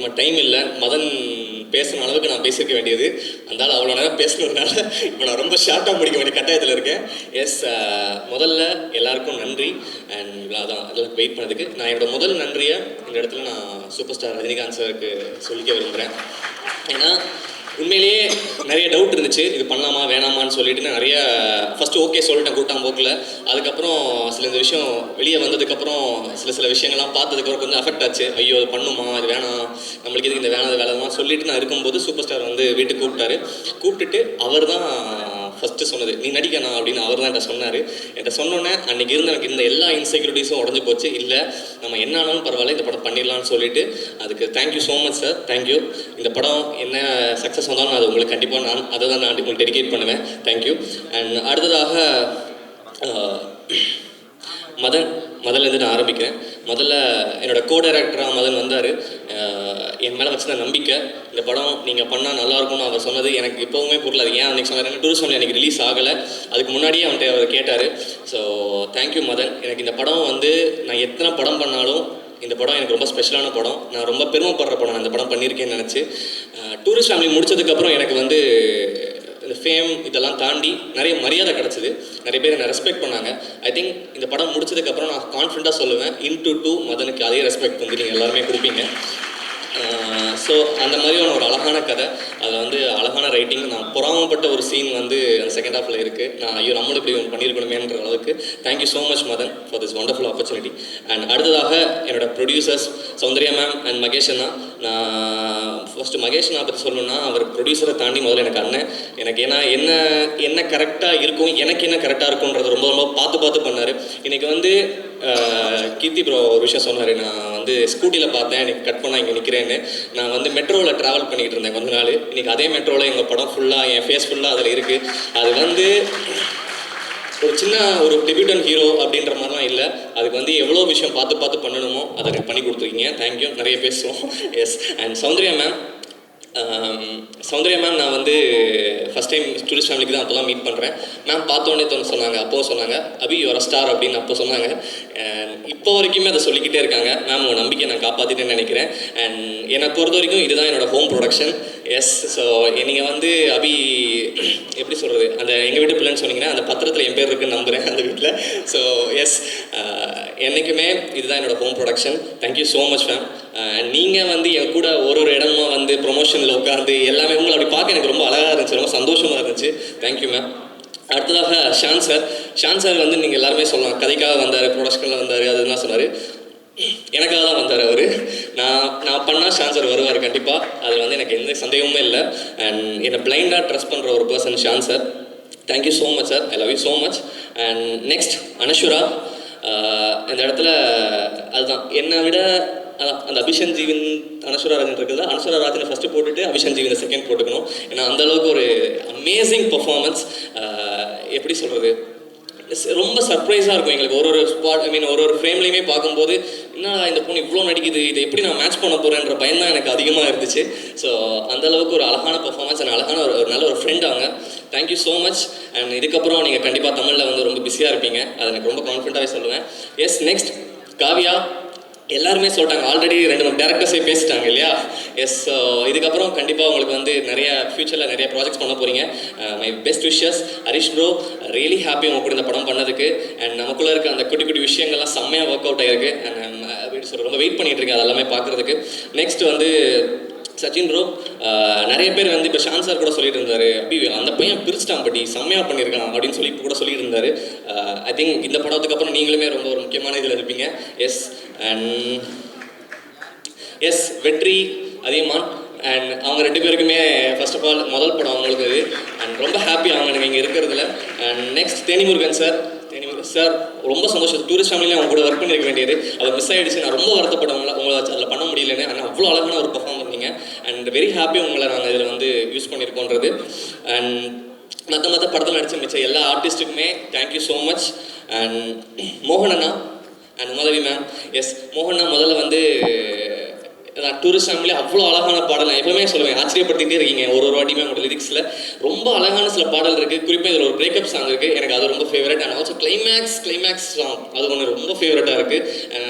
அதிகமாக டைம் இல்லை. மதன் பேசுன அளவுக்கு நான் பேசியிருக்க வேண்டியது, அதனால் அவ்வளோ நேரம் பேசுனதுனால இப்போ நான் ரொம்ப ஷார்ட்டாக முடிக்க வேண்டிய கட்டாயத்தில் இருக்கேன். எஸ், முதல்ல எல்லாருக்கும் நன்றி. அண்ட் அதான் எல்லாருக்கும் வெயிட் பண்ணதுக்கு நான் என்னோட முதல் நன்றியை இந்த இடத்துல நான் சூப்பர் ஸ்டார் ரஜினிகாந்த் சாருக்கு சொல்லிக்க விரும்புகிறேன். ஏன்னா உண்மையிலேயே நிறைய டவுட் இருந்துச்சு, இது பண்ணலாமா வேணாமான்னு சொல்லிட்டு. நிறைய ஃபஸ்ட்டு ஓகே சொல்லிட்டேன் கூட்டாம் போக்கில். அதுக்கப்புறம் இந்த விஷயம் வெளியே வந்ததுக்கப்புறம் சில விஷயங்கள்லாம் பார்த்ததுக்கப்புறம் கொஞ்சம் அஃபெக்ட் ஆச்சு. ஐயோ அது பண்ணுமா, இது வேணாம், நம்மளுக்கு இதுக்கு இந்த வேணாம் வேலைமா சொல்லிட்டு நான் இருக்கும்போது சூப்பர் ஸ்டார் வந்து வீட்டுக்கு கூப்பிட்டுட்டு அவர் தான் ஃபஸ்ட்டு சொன்னது, நீ நடிக்கணும் அப்படின்னு அவர் தான் என்கிட்ட சொன்னார். என்கிட்ட சொன்னோன்னே அன்றைக்கி எனக்கு இருந்த எல்லா இன்செக்யூரிட்டிஸும் உடஞ்சி போச்சு. இல்லை நம்ம என்ன ஆனாலும் பரவாயில்ல, இந்த படம் பண்ணிடலான்னு சொல்லிட்டு அதுக்கு thank you so much sir, thank you. இந்த படம் என்ன சக்ஸஸ் வந்தாலும் அது உங்களுக்கு கண்டிப்பாக அதை தான் நான் உங்களுக்கு டெடிகேட் பண்ணுவேன். தேங்க்யூ. அண்ட் அடுத்ததாக முதல்லேருந்து நான் ஆரம்பிக்கிறேன். முதல்ல என்னோடய கோ டைரக்டராக மதன் வந்தார். என் மேலே வச்சுருந்த நம்பிக்கை, இந்த படம் நீங்கள் பண்ணால் நல்லாயிருக்கும்னு அவர் சொன்னது எனக்கு இப்போவுமே புரியல. அது ஏன் அன்றைக்கி சொன்னார், டூரிஸ்ட் ஃபேமிலி எனக்கு ரிலீஸ் ஆகலை, அதுக்கு முன்னாடியே அவர் கேட்டார். So thank you Madan. எனக்கு இந்த படம் வந்து நான் எத்தனை படம் பண்ணாலும் இந்த படம் எனக்கு ரொம்ப ஸ்பெஷலான படம். நான் ரொம்ப பெருமைப்படுற படம் நான் இந்த படம் பண்ணியிருக்கேன்னு நினச்சி. டூரிஸ்ட் ஃபேமிலி முடித்ததுக்கப்புறம் எனக்கு வந்து இந்த ஃபேம் இதெல்லாம் தாண்டி நிறைய மரியாதை கிடச்சிது, நிறைய பேர் என்னை ரெஸ்பெக்ட் பண்ணாங்க. ஐ திங்க் இந்த படம் முடிச்சதுக்கப்புறம் நான் கான்ஃபிடண்ட்டாக சொல்லுவேன், இன்டு 2 மதனுக்கு அதே ரெஸ்பெக்ட் வந்து நீங்கள் எல்லாருமே கொடுப்பீங்க. ஸோ அந்த மாதிரியான ஒரு அழகான கதை, அதில் வந்து அழகான ரைட்டிங். நான் பொறாமப்பட்ட ஒரு சீன் வந்து அந்த செகண்ட் ஹாஃபில் இருக்குது. நான் ஐயோ நம்மளும் இப்படி பண்ணியிருக்கணுமேன்ற அளவுக்கு thank you so much Madhan for this wonderful opportunity. And அடுத்ததாக என்னோட producers Soundarya ma'am and Mahesh அண்ணா. நான் ஃபஸ்ட்டு மகேஷ் அண்ணா பற்றி சொல்லணும்னா, அவர் ப்ரொடியூசரை தாண்டி முதல்ல எனக்கு அண்ணன். எனக்கு ஏன்னா என்ன கரெக்டாக இருக்கும், எனக்கு என்ன கரெக்டாக இருக்கும்ன்றது ரொம்ப ரொம்ப பார்த்து பண்ணார். இன்றைக்கி வந்து கீர்த்தி ப்ரோ ஒரு விஷயம் சொன்னார், நான் வந்து ஸ்கூட்டியில் பார்த்தேன், எனக்கு கட் பண்ணால் இங்கே நிற்கிறேன்னு. நான் வந்து மெட்ரோவில் ட்ராவல் பண்ணிக்கிட்டு இருந்தேன் கொஞ்ச நாள். இன்றைக்கி அதே மெட்ரோவில் எங்கள் படம் ஃபுல்லாக, என் ஃபேஸ் ஃபுல்லாக அதில் இருக்குது. அது வந்து ஒரு சின்ன ஒரு டெபியூட்டன் ஹீரோ அப்படின்ற மாதிரிலாம் இல்லை, அதுக்கு வந்து எவ்வளோ விஷயம் பார்த்து பண்ணணுமோ அதை எனக்கு பண்ணி கொடுத்துருக்கீங்க. தேங்க்யூ. நிறைய பேசுவோம். எஸ். அண்ட் சௌந்தர்யா மேம் நான் வந்து ஃபஸ்ட் டைம் டூரிஸ்ட் ஃபேமிலிக்கு தான் அப்போ தான் மீட் பண்ணுறேன். மேம் பார்த்தோன்னே சொன்னாங்க, அப்போது சொன்னாங்க, அபி யுவர் ஸ்டார் அப்படின்னு அப்போ சொன்னாங்க. இப்போ வரைக்குமே அதை சொல்லிக்கிட்டே இருக்காங்க. மேம் உங்கள் நம்பிக்கை நான் காப்பாற்றிட்டேன்னு நினைக்கிறேன். அண்ட் என்னை பொறுத்த வரைக்கும் இதுதான் என்னோடய ஹோம் ப்ரொடக்ஷன். எஸ். ஸோ நீங்கள் வந்து அபி எப்படி சொல்கிறது, அந்த எங்கள் வீட்டு பிள்ளைன்னு சொன்னீங்கன்னா அந்த பத்திரத்தில் என் பேர் இருக்குன்னு நம்புகிறேன் அந்த வீட்டில். ஸோ எஸ், என்றைக்குமே இதுதான் என்னோடய home production. Thank you so much ma'am. நீங்கள் வந்து என் கூட ஒரு இடமா வந்து ப்ரொமோஷனில் உட்காந்து எல்லாமே உங்களை அப்படி பார்க்க எனக்கு ரொம்ப அழகாக இருந்துச்சு, ரொம்ப சந்தோஷமாக இருந்துச்சு. Thank you ma'am. அடுத்ததாக ஷான் சார் வந்து நீங்கள் எல்லாருமே சொல்லலாம், கதைக்காக வந்தார், ப்ரொடக்ஷனில் வந்தார், அதுதான் சொன்னார். எனக்காக தான் வந்தார் அவர். நான் பண்ணால் ஷான் சார் வருவார் கண்டிப்பாக, அதில் வந்து எனக்கு எந்த சந்தேகமுமே இல்லை. அண்ட் என்னை பிளைண்டாக ட்ரஸ்ட் பண்ணுற ஒரு person Shaan sir. Thank you so much sir, I love you so much. And next Anaswara. இந்த இடத்துல அதுதான் என்னை விட அந்த அபிஷன் ஜீவன் அனஸ்வரா ராஜன் இருக்குல்ல, அனஸ்வரா ராஜனை ஃபஸ்ட்டு போட்டுட்டு அபிஷன் ஜீவனை செகண்ட் போட்டுக்கணும். ஏன்னா அந்தளவுக்கு ஒரு அமேசிங் பர்ஃபார்மன்ஸ். எப்படி சொல்கிறது, ரொம்ப சர்ப்ரைஸாக இருக்கும் எங்களுக்கு ஒரு ஸ்பாட். ஒரு ஃப்ரேம்லேயுமே பார்க்கும்போது என்ன இந்த பொண்ணு இவ்வளோ நடிக்குது, இதை எப்படி நான் மேட்ச் பண்ண போகிறேன்ற பயம் தான் எனக்கு அதிகமாக இருந்துச்சு. ஸோ அந்தளவுக்கு ஒரு அழகான பர்ஃபார்மன்ஸ் அண்ட் அழகான ஒரு நல்ல ஒரு ஃப்ரெண்ட் அவங்க. Thank you so much. அண்ட் இதுக்கப்புறம் நீங்கள் கண்டிப்பாக தமிழில் வந்து ரொம்ப பிஸியாக இருப்பீங்க, அதை எனக்கு ரொம்ப கான்ஃபிடண்ட்டாகவே சொல்லுவேன். எஸ். நெக்ஸ்ட் காவியா. எல்லாருமே சொல்லிட்டாங்க, ஆல்ரெடி 2-3 டேரக்டர்ஸே பேசிட்டாங்க இல்லையா. எஸ். இதுக்கப்புறம் கண்டிப்பாக உங்களுக்கு வந்து நிறைய ஃப்யூச்சரில் நிறைய ப்ராஜெக்ட்ஸ் பண்ண போகிறீங்க. My best wishes. Harish bro, really happy உங்க கூட இந்த படம் பண்ணதுக்கு. அண்ட் நமக்குள்ளே இருக்க அந்த குட்டி விஷயங்கள்லாம் செம்மையாக ஒர்க் அவுட் ஆகிருக்கு. அண்ட் அப்படின்னு சொல்லி ரொம்ப வெயிட் பண்ணிட்டு இருக்கேன் அதெல்லாமே பார்க்குறதுக்கு. நெக்ஸ்ட் வந்து சச்சின் ப்ரோ. நிறைய பேர் வந்து இப்போ ஷான் சார் கூட சொல்லிட்டு இருந்தார், அப்படி அந்த பையன் பிரிச்சிட்டான் பட்டி செம்மையாக பண்ணியிருக்கான் அப்படின்னு சொல்லி இப்போ கூட சொல்லிட்டு இருந்தார். ஐ திங்க் இந்த படத்துக்கு அப்புறம் நீங்களுமே ரொம்ப ஒரு முக்கியமான இதில் இருப்பீங்க. எஸ். அண்ட் எஸ் வெற்றி அதியமான். அண்ட் அவங்க 2 பேருக்குமே ஃபர்ஸ்ட் ஆஃப் ஆல் முதல் படம் அவங்களுக்கு இது. அண்ட் ரொம்ப ஹாப்பி அவங்க எனக்கு இங்கே இருக்கிறதுல. And next Thenimurugan sir. Sir ரொம்ப சந்தோஷம், டூரிஸ்ட் ஃபேமிலியும் அவங்க கூட ஒர்க் பண்ணியிருக்க வேண்டியது அது மிஸ் ஆகிடுச்சு. நான் ரொம்ப வருத்தப்பட்டவங்கள உங்களை அதில் பண்ண முடியலன்னு. ஆனால் அவ்வளோ அழகான ஒரு பர்ஃபார்ம் பண்ணீங்க. அண்ட் வெரி ஹாப்பி உங்களை நாங்கள் இதில் வந்து யூஸ் பண்ணியிருக்கோன்றது. அண்ட் மற்ற படத்தில் நடிச்ச மிச்சம் எல்லா ஆர்டிஸ்ட்டுக்குமே தேங்க்யூ ஸோ மச். அண்ட் மோகனண்ணா அண்ட் உமாதவி மேம். எஸ். மோகனா முதல்ல வந்து டூரிஸ்ட் ஃபேமிலி அவ்வளோ அழகான பாடல் நான் எப்பவுமே சொல்லுவேன், ஆச்சரியப்படுத்திகிட்டே இருக்கீங்க ஒரு வாட்டியுமே உங்களோட லிரிக்ஸில். ரொம்ப அழகான சில பாடல் இருக்குது. குறிப்பாக இதில் ஒரு பிரேக்கப் சாங் இருக்குது, எனக்கு அது ரொம்ப favourite. And also climax song அது ஒன்று ரொம்ப ஃபேவரட்டாக இருக்குது.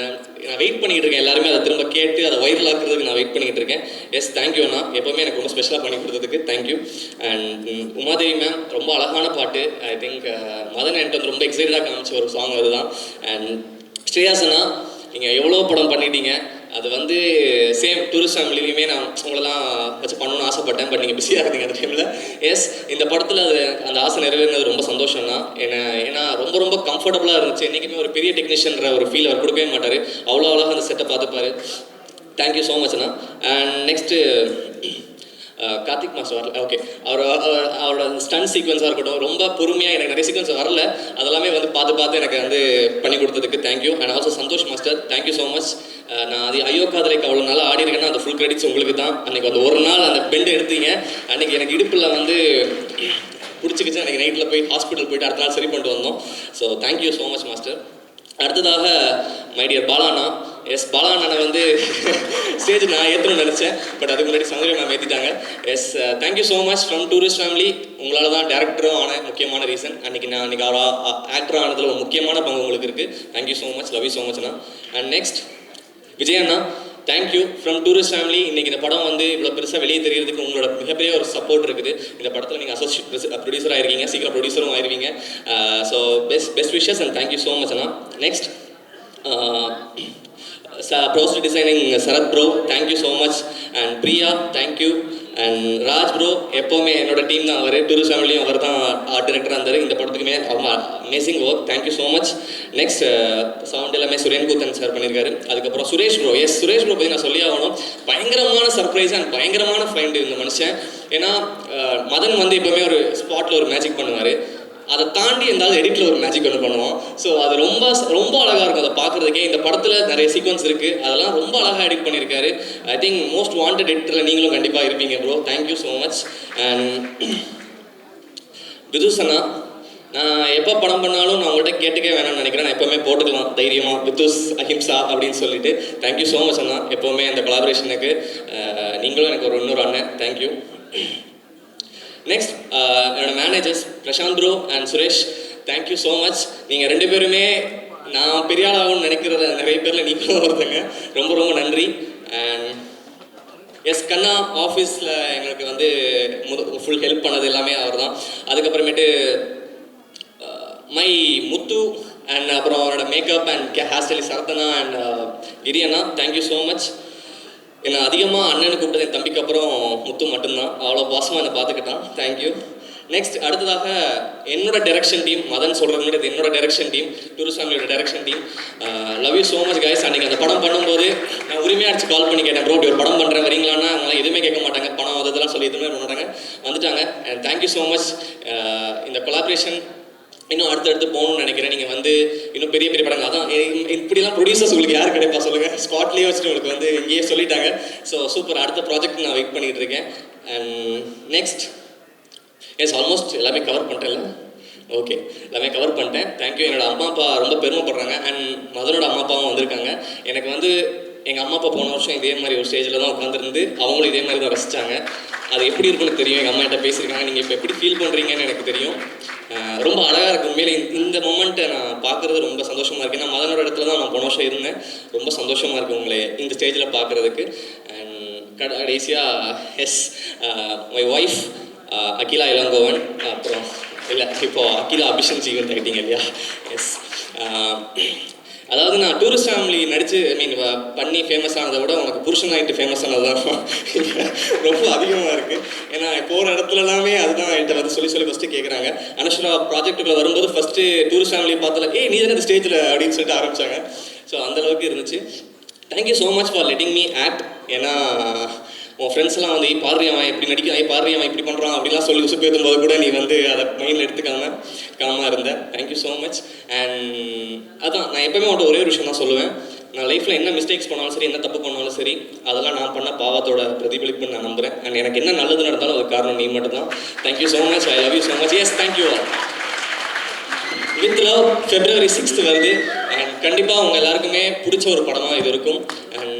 நான் வெயிட் பண்ணிகிட்டு இருக்கேன். எல்லாருமே அதை திரும்ப கேட்டு அதை வைரல் ஆக்குறதுக்கு நான் வெயிட் பண்ணிகிட்டு இருக்கேன். எஸ், தேங்க்யூ அண்ணா, எப்போவுமே எனக்கு ரொம்ப ஸ்பெஷலாக பண்ணி கொடுத்ததுக்கு தேங்க்யூ. அண்ட் உமாதேவி மேம் ரொம்ப அழகான பாட்டு. ஐ திங்க் மதன் என்கிட்ட வந்து ரொம்ப எக்ஸைட்டடாக காமிச்ச ஒரு சாங் அதுதான். அண்ட் ஸ்ரேயாஸ் அண்ணா, நீங்கள் எவ்வளோ படம் பண்ணிட்டீங்க. அது வந்து சேம் டூரிஸ்ட் ஃபேமிலியுமே நான் உங்களெல்லாம் வச்சு பண்ணணும்னு ஆசைப்பட்டேன். பட் நீங்கள் பிஸியாக இருந்தீங்க அந்த டைமில். எஸ், இந்த படத்தில் அது அந்த ஆசை நிறைவேறினது ரொம்ப சந்தோஷம் தான். ஏன்னா ரொம்ப ரொம்ப கம்ஃபர்டபுளாக இருந்துச்சு. என்றைக்குமே ஒரு பெரிய டெக்னீஷியன்ற ஒரு ஃபீல் அவர் கொடுக்கவே மாட்டார். அவ்வளோ அழகாக அந்த செட்டை பார்த்துப்பாரு. தேங்க்யூ ஸோ மச் அண்ணா. அண்ட் நெக்ஸ்ட்டு கார்த்திக் மாஸ்டர் வரல. ஓகே, அவரோட ஸ்டன் சீக்வன்ஸாக இருக்கட்டும், ரொம்ப பொறுமையாக எனக்கு நிறைய சீக்வன்ஸ் வரல, அதெல்லாமே வந்து பார்த்து எனக்கு வந்து பண்ணி கொடுத்ததுக்கு thank you. And also Santosh master, thank you so much. நான் அது ஐயோ காதலைக்கு அவ்வளோ நாள் ஆடி இருக்கேன்னா அந்த ஃபுல் கிரெடிட்ஸ் உங்களுக்கு தான். அன்றைக்கி வந்து ஒரு நாள் அந்த பெண்ட் எடுத்தீங்க. அன்றைக்கி எனக்கு இடுப்பில் வந்து பிடிச்சிக்கிச்சு. அன்றைக்கி நைட்டில் போய் ஹாஸ்பிட்டல் போயிட்டு அடுத்த நாள் சரி பண்ணிட்டு வந்தோம். So thank you so much master. அடுத்ததாக மை டியர் பாலாண்ணா. எஸ், பாலாண்ணனை வந்து ஸ்டேஜ் நான் ஏற்றணும்னு நினச்சேன். பட் அதுக்கு முன்னாடி சௌந்தர்யா மேம் ஏற்றிட்டாங்க. Yes, thank you so much from tourist family. உங்களால் தான் டேரக்டரும் ஆன முக்கியமான ரீசன். அன்றைக்கி அவர் ஆக்டர் ஆனதில் ஒரு முக்கியமான பங்கு உங்களுக்கு இருக்குது. Thank you so much, love you so மச்ண்ணா. அண்ட் நெக்ஸ்ட் விஜய் அண்ணா, தேங்க்யூ ஃப்ரம் டூரிஸ்ட் ஃபேமிலி. இன்றைக்கி இந்த படம் வந்து இவ்வளோ பெருசாக வெளியே தெரியறதுக்கு உங்களோட மிகப்பெரிய ஒரு சப்போர்ட் இருக்குது. இந்த படத்தில் நீங்கள் அசோசியேட் ப்ரொடியூசராக இருக்கீங்க, சீக்கிரம் ப்ரொடியூசரும் ஆயிருவீங்க. So best wishes and thank you so much அண்ணா. நெக்ஸ்ட் ப்ரோஸ்ட் designing Sarath bro, thank you so much. And Priya, thank you. And Raj bro, எப்போவுமே என்னோட டீம் தான் அவர். டூரிஸ்ட் ஃபேமிலியும் அவர் தான் ஆர்ட் டைரக்டராக இருந்தார். இந்த படத்துக்குமே amazing work, thank you so much. Next sound எல்லாமே சுரேன் கூத்தன் சார் பண்ணியிருக்காரு. அதுக்கப்புறம் Suresh bro. Yes, Suresh bro பற்றி நான் சொல்லி ஆகணும். பயங்கரமான சர்ப்ரைஸ் அண்ட் பயங்கரமான ஃபைண்டு இந்த மனுஷன். ஏன்னா மதன் வந்து எப்போவுமே ஒரு ஸ்பாட்டில் ஒரு மேஜிக் பண்ணுவார். அதை தாண்டி இருந்தாலும் எடிட்டில் ஒரு மேஜிக் ஒன்று பண்ணுவோம். ஸோ அது ரொம்ப ரொம்ப அழகாக இருக்கும் அதை பார்க்குறதுக்கே. இந்த படத்தில் நிறைய சீக்வன்ஸ் இருக்குது, அதெல்லாம் ரொம்ப அழகாக எடிட் பண்ணியிருக்காரு. ஐ திங்க் மோஸ்ட் வாண்டட் எடிட்டரில் நீங்களும் கண்டிப்பாக இருப்பீங்க bro. Thank you so much. And Vidush அண்ணா, நான் எப்போ படம் பண்ணாலும் நான் உங்கள்கிட்ட கேட்டுக்கே வேணாம்னு நினைக்கிறேன். நான் எப்போவுமே போட்டுக்கலாம் தைரியமாக வித்துஸ் அஹிம்சா அப்படின்னு சொல்லிட்டு. தேங்க்யூ ஸோ மச் அண்ணா, எப்போவுமே அந்த கொலாபரேஷனுக்கு. நீங்களும் எனக்கு ஒரு இன்னொரு அண்ணன், தேங்க்யூ. நெக்ஸ்ட் என்னோட managers Prashanth bro and Suresh, thank you so much. நீங்கள் ரெண்டு பேருமே நான் பெரிய ஆளாகும்னு நினைக்கிறத நிறைய பேரில் நீங்களும் ஒருத்தங்க. ரொம்ப ரொம்ப நன்றி. அண்ட் எஸ், கண்ணா ஆஃபீஸில் எங்களுக்கு வந்து ஃபுல் ஹெல்ப் பண்ணது எல்லாமே அவர் தான். அதுக்கப்புறமேட்டு மை முத்து அண்ட் அப்புறம் அவரோட makeup and hair stylist Sarathana and கிரியண்ணா, தேங்க்யூ ஸோ மச். என்னை அதிகமாக அண்ணனுக்கு கூப்பிட்டது என் தம்பிக்கு அப்புறம் முத்து மட்டும்தான். அவ்வளோ பாசமாக என்னை பார்த்துக்கிட்டான், தேங்க்யூ. நெக்ஸ்ட் அடுத்ததாக என்னோட டைரக்ஷன் டீம், மதன் சொல்கிறது முன்னாடி என்னோட டைரக்ஷன் டீம், டூரிஸ்ட் ஃபேமிலியோட direction team. Love you so much guys. அன்றைக்கி அந்த படம் பண்ணும்போது நான் உரிமையாக அடிச்சு கால் பண்ணி கேட்டேன், ப்ரோ ஒரு படம் பண்ணுறேன் வரீங்களான்னா. அவங்களாம் எதுவுமே கேட்க மாட்டாங்க, பணம் அதெல்லாம் சொல்லி எதுவுமே பண்ண மாட்டாங்க. வந்துட்டாங்க. And thank you so much. இந்த கொலாபரேஷன் இன்னும் அடுத்தடுத்து போகணும்னு நினைக்கிறேன். நீங்கள் வந்து இன்னும் பெரிய பெரிய படங்கள் அதான் இப்படிலாம் ப்ரொடியூசர்ஸ் உங்களுக்கு யார் கிடைப்பா சொல்லுங்கள். ஸ்பாட்லேயே வச்சுட்டு உங்களுக்கு வந்து இங்கேயே சொல்லிட்டாங்க. ஸோ சூப்பர், அடுத்த ப்ராஜெக்ட் நான் வெயிட் பண்ணிகிட்டு இருக்கேன். அண்ட் நெக்ஸ்ட் எஸ், ஆல்மோஸ்ட் எல்லாமே கவர் பண்ணிட்டேன்ல. ஓகே, எல்லாமே கவர் பண்ணிட்டேன். தேங்க்யூ. என்னோட அம்மா அப்பா ரொம்ப பெருமைப்படுறாங்க. அண்ட் மதனோட அம்மா அப்பாவும் வந்திருக்காங்க. எனக்கு வந்து எங்கள் அம்மா அப்பா போன வருஷம் இதே மாதிரி ஒரு ஸ்டேஜில் தான் உட்காந்துருந்து அவங்களும் இதே மாதிரி தான் ரசித்தாங்க. அது எப்படி இருக்குன்னு தெரியும். எங்கள் அம்மா கிட்ட பேசியிருக்காங்க. நீங்கள் இப்போ எப்படி ஃபீல் பண்ணுறீங்கன்னு எனக்கு தெரியும். ரொம்ப அழகாக இருக்குது உண்மையிலே. இந்த மொமெண்ட்டை நான் பார்க்குறது ரொம்ப சந்தோஷமாக இருக்குது. நான் மதனோட இடத்துல தான் நான் போன வருஷம் இருந்தேன். ரொம்ப சந்தோஷமாக இருக்குது உங்களை இந்த ஸ்டேஜில் பார்க்குறதுக்கு. அண்ட் கடைசியாக yes, my wife Akila Ilangovan. அப்புறம் இல்லை, இப்போது அகிலா அபிஷன் ஜீவன் ஆகிட்டீங்க இல்லையா. எஸ், அதாவது நான் டூரிஸ்ட் ஃபேமிலி நடித்து பண்ணி ஃபேமஸ் ஆனதை விட உனக்கு புருஷன் ஆகிட்டு ஃபேமஸ் ஆனது தான் ரொம்ப அதிகமாக இருக்குது. ஏன்னா போகிற இடத்துல எல்லாமே அதுதான் என்கிட்ட வந்து சொல்லி ஃபஸ்ட்டு கேட்குறாங்க. அனஸ்வரா ப்ராஜெக்ட்டுக்குள்ளே வரும்போது ஃபஸ்ட்டு டூரிஸ்ட் ஃபேமிலி பார்த்தல நீ தானே இந்த ஸ்டேஜில் அப்படின்னு சொல்லிட்டு ஆரம்பித்தாங்க. ஸோ அந்தளவுக்கு இருந்துச்சு. Thank you so much for letting me act. ஏன்னா உன் ஃப்ரெண்ட்ஸ்லாம் வந்து பாடுறியவன் இப்படி நடிக்க, பாடுறியவன் இப்படி பண்ணுறான் அப்படிலாம் சொல்லி உசுப்பேற்றும் போது கூட நீ வந்து அதை மைண்டில் எடுத்துக்காமல் இருந்த. Thank you so much. அண்ட் அதான் நான் எப்போவுமே அவன்கிட்ட ஒரே ஒரு விஷயம் தான் சொல்லுவேன். நான் லைஃப்பில் என்ன மிஸ்டேக்ஸ் பண்ணாலும் சரி, என்ன தப்பு பண்ணாலும் சரி, அதெல்லாம் நான் பண்ண பாவத்தோட பிரதிபலிப்புன்னு நான் நம்புகிறேன். அண்ட் எனக்கு என்ன நல்லது நடந்தாலும் அதுக்கு காரணம் நீ மட்டும் தான். Thank you so much. I love you so much. Yes, thank you. With love February 6th வருது. அண்ட் கண்டிப்பாக அவங்க எல்லாருக்குமே பிடிச்ச ஒரு படமாக இது இருக்கும். அண்ட்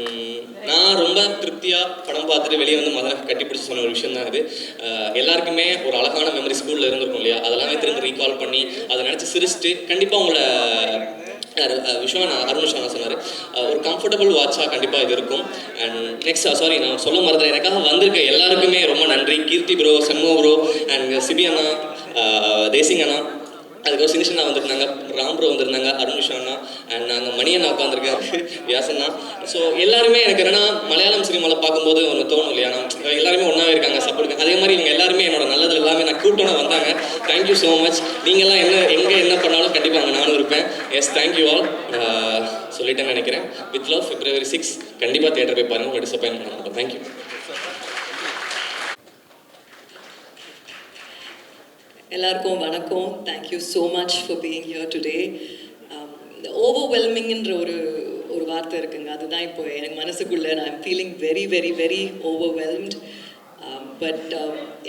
நான் ரொம்ப திருப்தியாக படம் பார்த்துட்டு வெளியே வந்து மதனை கட்டி பிடிச்சி சொன்ன ஒரு விஷயம் தான் இது. எல்லாருக்குமே ஒரு அழகான மெமரி ஸ்கூலில் இருந்திருக்கும் இல்லையா, அதெல்லாமே திரும்ப ரீகால் பண்ணி அதை நினச்சி சிரிச்சுட்டு கண்டிப்பாக உங்களை விஸ்வா அருண் விஸ்வா சொன்னார், ஒரு கம்ஃபர்டபுள் வாட்சாக கண்டிப்பாக இது இருக்கும். அண்ட் நெக்ஸ்ட் சாரி நான் சொல்ல மறந்துட்டேன், எனக்காக வந்திருக்க எல்லாருக்குமே ரொம்ப நன்றி. Keerthi bro, Shanmuga bro and Sibi அண்ணா, தேசிங் அண்ணா, அதுக்கப்புறம் சினிஷனா வந்திருந்தாங்க, ராம் ப்ரோ வந்திருந்தாங்க, அருண் விஸ்வா அண்ணா அண்ட் நாங்கள் மணி அண்ணா உட்காந்துருக்காரு, வியாசண்ணா. ஸோ எல்லாருமே எனக்கு என்னென்னா மலையாளம் சினிமாவில் பார்க்கும்போது ஒன்று தோணும் இல்லையா, எல்லாருமே ஒன்றாவே இருக்காங்க, சப்போர்ட். அதே மாதிரி இவங்க எல்லாருமே என்னோட நல்லது எல்லாமே நான் கூட்டோட வந்தாங்க. Thank you so much. நீங்கள்லாம் எங்கே என்ன பண்ணாலும் கண்டிப்பாக அங்கே நானும் இருப்பேன். Yes, thank you all. சொல்லிட்டேன்னு நினைக்கிறேன். வித் லவ், February 6 கண்டிப்பாக தியேட்டர் போய் பாருங்கள், உங்கள் டிசப்பாயின்ட் பண்ண மாட்டோம். தேங்க்யூ. எல்லாருக்கும் வணக்கம். Thank you so much for being here today. இந்த ஓவர்வெல்மிங்ன்ற ஒரு வார்த்தை இருக்குங்க, அதுதான் இப்போ எனக்கு மனசுக்குள்ளே. நான் feeling very very very overwhelmed. But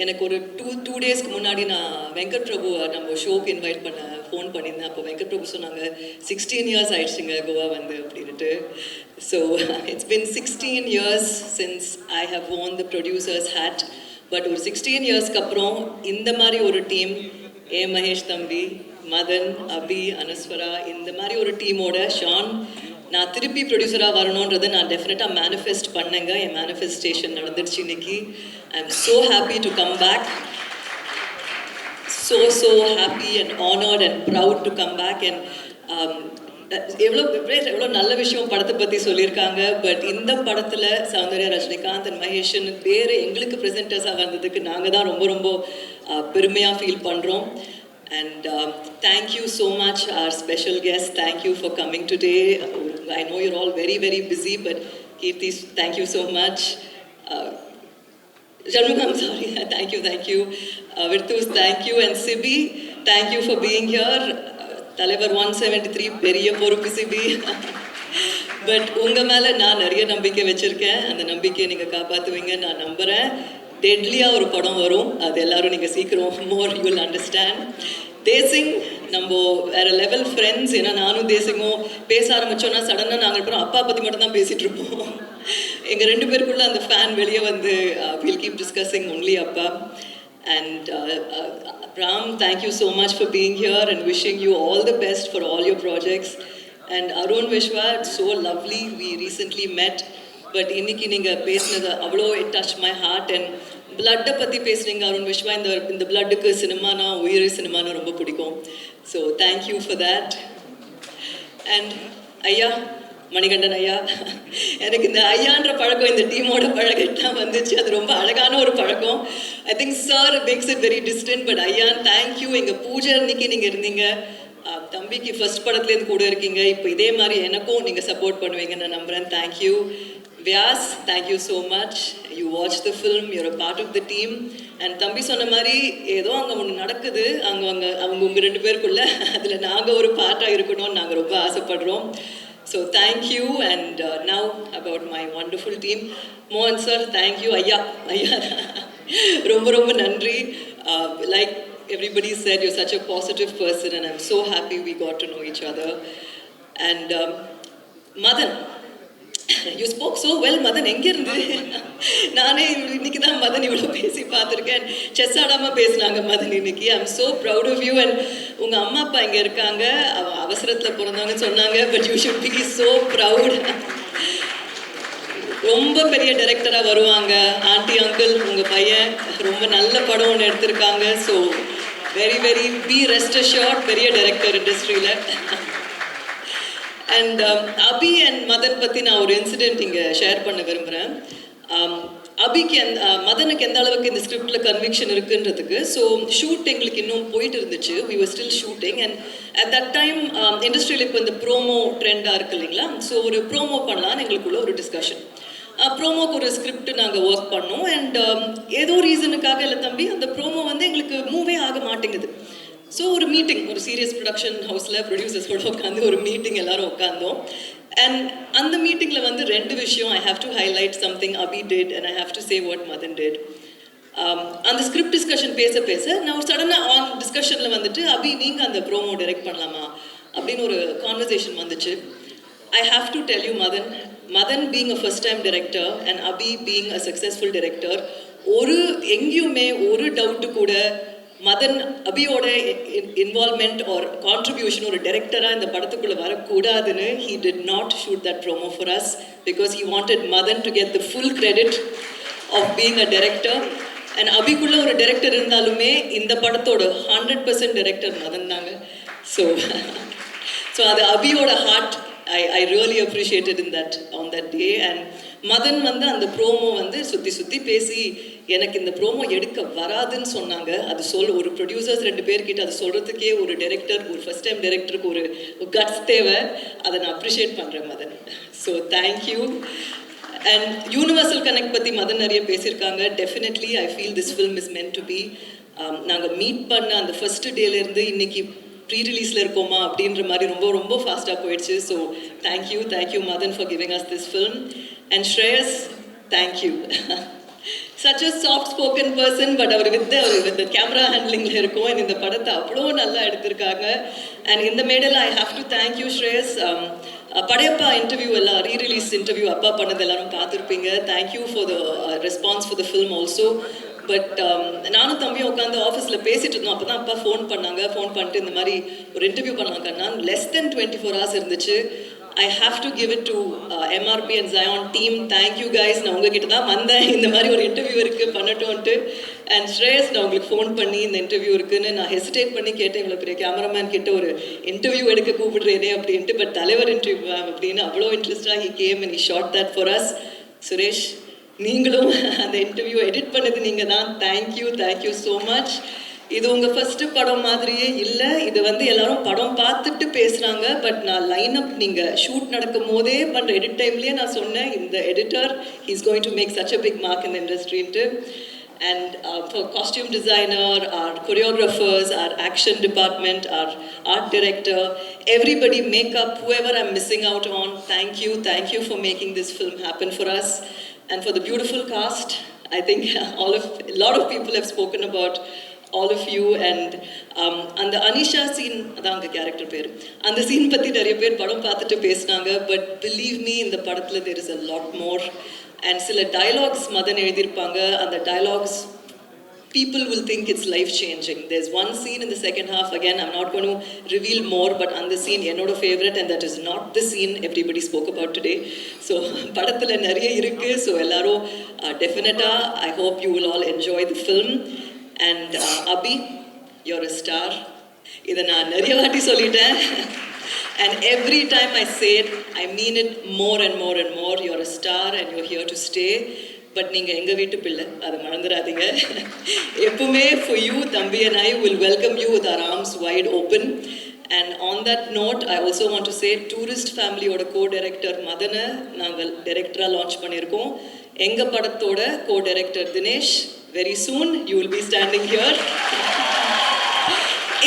எனக்கு ஒரு டூ டேஸ்க்கு முன்னாடி நான் வெங்கட் பிரபு நம்ம ஷோக்கு இன்வைட் ஃபோன் பண்ணியிருந்தேன். அப்போ வெங்கட் பிரபு சொன்னாங்க 16 years ஆயிடுச்சுங்க கோவா வந்து அப்படின்ட்டு. So it's been 16 years since I have worn the producer's hat. But ஒரு 16 yearsக்கு அப்புறம் இந்த மாதிரி ஒரு டீம், ஏ மகேஷ் தம்பி, மதன், அபி, அனஸ்வரா, இந்த மாதிரி ஒரு டீமோட ஷான் நான் திருப்பி ப்ரொடியூசராக வரணுன்றதை நான் டெஃபினட்டாக மேனிஃபெஸ்ட் பண்ணேங்க. என் மேனிஃபெஸ்டேஷன் நடந்துருச்சு இன்னைக்கு. I am so happy to come back. so happy and honored and proud to come back. And எவ்வளோ நல்ல விஷயம் படத்தை பற்றி சொல்லியிருக்காங்க. பட் இந்த படத்தில் சௌந்தர்யா, ரஜினிகாந்த் அண்ட் மகேஷன் பேர் எங்களுக்கு ப்ரெசென்டர்ஸாக வந்ததுக்கு நாங்கள் தான் ரொம்ப ரொம்ப பெருமையாக ஃபீல் பண்ணுறோம். And thank you so much, our special guest. Thank you for coming today. I know you're all very, very busy, but Kirti, thank you so much. Shanmugam, I'm sorry. Thank you. Virtus, thank you. And Sibi, thank you for being here. தலைவர் 173, பெரிய பொறுப்பு CP. But உங்கள் மேலே நான் நிறைய நம்பிக்கை வச்சுருக்கேன். அந்த நம்பிக்கையை நீங்கள் காப்பாற்றுவீங்க நான் நம்புகிறேன். டெட்லியாக ஒரு படம் வரும், அது எல்லோரும் நீங்கள் சீக்கிரம் more you will understand. Desingh நம்ம வேறு லெவல் ஃப்ரெண்ட்ஸ். ஏன்னா நானும் தேசிங்கும் பேச ஆரம்பித்தோன்னா சடனாக நாங்கள் அப்புறம் அப்பா பற்றி மட்டும் தான் பேசிகிட்டு இருப்போம். எங்கள் 2 பேருக்குள்ளே அந்த ஃபேன் வெளியே வந்து வில் கீப் டிஸ்கஸிங் ஒன்லி அப்பா. And Ram, thank you so much for being here and wishing you all the best for all your projects. And Arun Vishwa, it's so lovely. We recently met. But இன்னைக்கு நீங்கள் பேசினது அவ்வளோ it touched my heart. And blood பற்றி பேசுனீங்க அருண் விஸ்வா. இந்த பிளட்டுக்கு சினிமானா, உயிர் சினிமானா ரொம்ப பிடிக்கும். So thank you for that. And ஐயா மணிகண்டன் ஐயா, எனக்கு இந்த ஐயான்ற பழக்கம் இந்த டீமோட பழகத்தான் வந்துச்சு. அது ரொம்ப அழகான ஒரு பழக்கம். I think sir makes it very distant. But ஐயா தேங்க்யூ. எங்கள் பூஜை அன்னைக்கு நீங்கள் இருந்தீங்க, தம்பிக்கு ஃபர்ஸ்ட் படத்துலேருந்து கூட இருக்கீங்க. இப்போ இதே மாதிரி எனக்கும் நீங்கள் சப்போர்ட் பண்ணுவீங்கன்னு நான் நம்புகிறேன். Thank you. Vyas, thank you so much. You watch the film, you're a part of the team. And தம்பி சொன்ன மாதிரி ஏதோ அங்கே ஒன்று நடக்குது, அவங்க உங்கள் 2 பேருக்குள்ள, அதில் நாங்கள் ஒரு பார்ட்டாக இருக்கணும்னு நாங்கள் ரொம்ப ஆசைப்படுறோம். So thank you. And now about my wonderful team. Mohan sir, thank you. Ayya ரொம்ப நன்றி. Like everybody said, you're such a positive person and I'm so happy we got to know each other. And Madan, you spoke so well. Madan எங்கே இருந்து? நானே இன்னைக்கு தான் மதன் இவ்வளோ பேசி பார்த்துருக்கேன். செஸ் ஆடாமல் பேசினாங்க மதன் இன்னைக்கு. I am so proud of you. And உங்கள் அம்மா அப்பா இங்கே இருக்காங்க, அவசரத்தில் பிறந்தவங்கன்னு சொன்னாங்க. But you should be so proud. ரொம்ப பெரிய டைரக்டராக வருவாங்க. ஆண்டி அங்கிள் உங்கள் பையன் ரொம்ப நல்ல படம் ஒன்று எடுத்திருக்காங்க. So very very be rest assured, பெரிய டைரக்டர் இண்டஸ்ட்ரியில். அண்ட் அபி அண்ட் மதன் பற்றி நான் ஒரு இன்சிடெண்ட் இங்கே ஷேர் பண்ண விரும்புகிறேன். அபிக்கு மதனுக்கு எந்த அளவுக்கு இந்த ஸ்கிரிப்டில் கன்விக்ஷன் இருக்குன்றதுக்கு. ஸோ ஷூட் எங்களுக்கு இன்னும் போயிட்டு இருந்துச்சு. We were still shooting. And at that time இண்டஸ்ட்ரியில் இப்போ இந்த ப்ரோமோ ட்ரெண்டாக இருக்குது இல்லைங்களா. ஸோ ஒரு ப்ரோமோ பண்ணலான்னு எங்களுக்குள்ள ஒரு டிஸ்கஷன். ப்ரோமோக்கு ஒரு ஸ்கிரிப்ட் நாங்கள் ஒர்க் பண்ணோம். அண்ட் ஏதோ ரீசனுக்காக இல்லை தம்பி, அந்த ப்ரோமோ வந்து எங்களுக்கு மூவே ஆக மாட்டேங்குது. ஸோ ஒரு மீட்டிங், ஒரு சீரியஸ் ப்ரொடக்ஷன் ஹவுஸில் ப்ரொடியூசர்ஸோட உட்காந்து ஒரு மீட்டிங் எல்லோரும் உட்காந்தோம். அண்ட் அந்த மீட்டிங்கில் வந்து 2 விஷயம் I have to highlight. Something Abhi did and I have to say what Madan did. அந்த ஸ்கிரிப்ட் டிஸ்கஷன் பேச நான் ஒரு சடனாக ஆன் டிஸ்கஷனில் வந்துட்டு அபி நீங்கள் அந்த ப்ரோமோ டைரக்ட் பண்ணலாமா அப்படின்னு ஒரு கான்வர்சேஷன் வந்துச்சு. I have to tell you Madan being a first time director and Abhi being a successful director, எங்கேயுமே ஒரு டவுட்டு கூட மதன் அபியோட இன்வால்மெண்ட் ஆர் கான்ட்ரிபியூஷன் ஒரு டைரக்டராக இந்த படத்துக்குள்ளே வரக்கூடாதுன்னு he did not shoot that promo for us because he wanted Madhan to get the full credit of being a director. And அபிக்குள்ளே ஒரு டைரக்டர் இருந்தாலுமே இந்த படத்தோட 100% டைரக்டர் மதன் தாங்க. ஸோ அது அபியோட heart I really appreciated on that day. And Madhan வந்து அந்த ப்ரோமோ வந்து சுற்றி பேசி எனக்கு இந்த ப்ரோமோ எடுக்க வராதுன்னு சொன்னாங்க. அது ஒரு ப்ரொடியூசர்ஸ் 2 பேர்கிட்ட அது சொல்கிறதுக்கே ஒரு டைரக்டர், ஒரு ஃபர்ஸ்ட் டைம் டைரக்டருக்கு ஒரு கட்ஸ் தேவை. அதை நான் அப்ரிஷியேட் பண்ணுறேன் Madan. So thank you. And universal connect பற்றி மதன் நிறைய பேசியிருக்காங்க. Definitely I feel this film is meant to be. நாங்கள் மீட் பண்ண அந்த ஃபர்ஸ்ட் டேலேருந்து இன்னைக்கு ப்ரீ ரிலீஸில் இருக்கோமா அப்படின்ற மாதிரி ரொம்ப ஃபாஸ்ட்டாக போயிடுச்சு. So thank you Madhan for giving us this film. And Shreyas, thank you. such a soft spoken person, but அவர் வித் கேமரா ஹேண்ட்லிங்கில் இருக்கும். அண்ட் இந்த படத்தை அவ்வளோ நல்லா எடுத்திருக்காங்க. அண்ட் இந்த medal I have to thank you Shreyas. Padayappa interview எல்லாம் ரீரிலீஸ் இன்டர்வியூ அப்பா பண்ணது எல்லாரும் பார்த்துருப்பீங்க. Thank you for the response for the film also. But நானும் தம்பியும் உட்காந்து ஆஃபீஸில் பேசிகிட்டு இருந்தோம். அப்போ தான் அப்பா ஃபோன் பண்ணிட்டு இந்த மாதிரி ஒரு இன்டர்வியூ பண்ணாங்கன்னா லெஸ் தென் 24 hours இருந்துச்சு. I have to give it to MRP and Zion team. Thank you guys. நான் உங்ககிட்ட தான் வந்தேன், இந்த மாதிரி ஒரு இன்டர்வியூ இருக்குது பண்ணட்டோன்ட்டு. அண்ட் ஸ்ரேயஸ், நான் உங்களுக்கு ஃபோன் பண்ணி இந்த இன்டர்வியூ இருக்குன்னு நான் ஹெசிடேட் பண்ணி கேட்டேன். இவ்வளோ பெரிய கேமராமேன் கிட்ட ஒரு இன்டர்வியூ எடுக்க கூப்பிடுறேனே அப்படின்ட்டு. பட் தலைவர் இன்டர்வியூ அப்படின்னு அவ்வளோ இன்ட்ரெஸ்டாக he came and he shot that for us. Suresh, நீங்களும் அந்த இன்டர்வியூ எடிட் பண்ணது நீங்கள் தான். Thank you so much. இது உங்கள் ஃபஸ்ட்டு படம் மாதிரியே இல்லை. இது வந்து எல்லாரும் படம் பார்த்துட்டு பேசுகிறாங்க. பட் நான் லைனப் நீங்கள் ஷூட் நடக்கும் போதே பண்ணுற எடிட் டைம்லேயே நான் சொன்னேன், இந்த editor is going to make such a big mark in the இண்டஸ்ட்ரின்ட்டு. And for costume designer, our choreographers, our action department, our art director, everybody, makeup, whoever I'm missing out on, thank you for making this film happen for us. And for the beautiful cast, I think a lot of people have spoken about all of you. And அந்த Anisha scene, அதான் அவங்க character பேர், அந்த scene பற்றி நிறைய பேர் படம் பார்த்துட்டு பேசினாங்க. பட் பிலீவ் மீ, இந்த படத்தில் there is a lot more. And சில dialogues மதன் எழுதியிருப்பாங்க. அந்த dialogues people will think it's life changing. There's one scene in the second half, again I'm not going to reveal more, but on the scene என்னோட favorite, and that is not the scene everybody spoke about today. So படத்தில் நிறைய இருக்கு. So எல்லாரும் definitely, I hope you will all enjoy the film. And Abhi, you're a star. இதை நான் நிறைய வாட்டி சொல்லிட்டேன். And every time I say it, I mean it more and more and more. You're a star and you're here to stay. But நீங்கள் எங்கள் வீட்டு பிள்ளை, அதை மறந்துடாதீங்க. எப்பவுமே for you, Thambi and I will welcome you with our arms wide open. And on that note, I also want to say, Tourist Family-ஓட co-director மதனை நாங்கள் டைரக்டராக launch பண்ணியிருக்கோம். எங்கள் படத்தோட co-director Dinesh, very soon you will be standing here.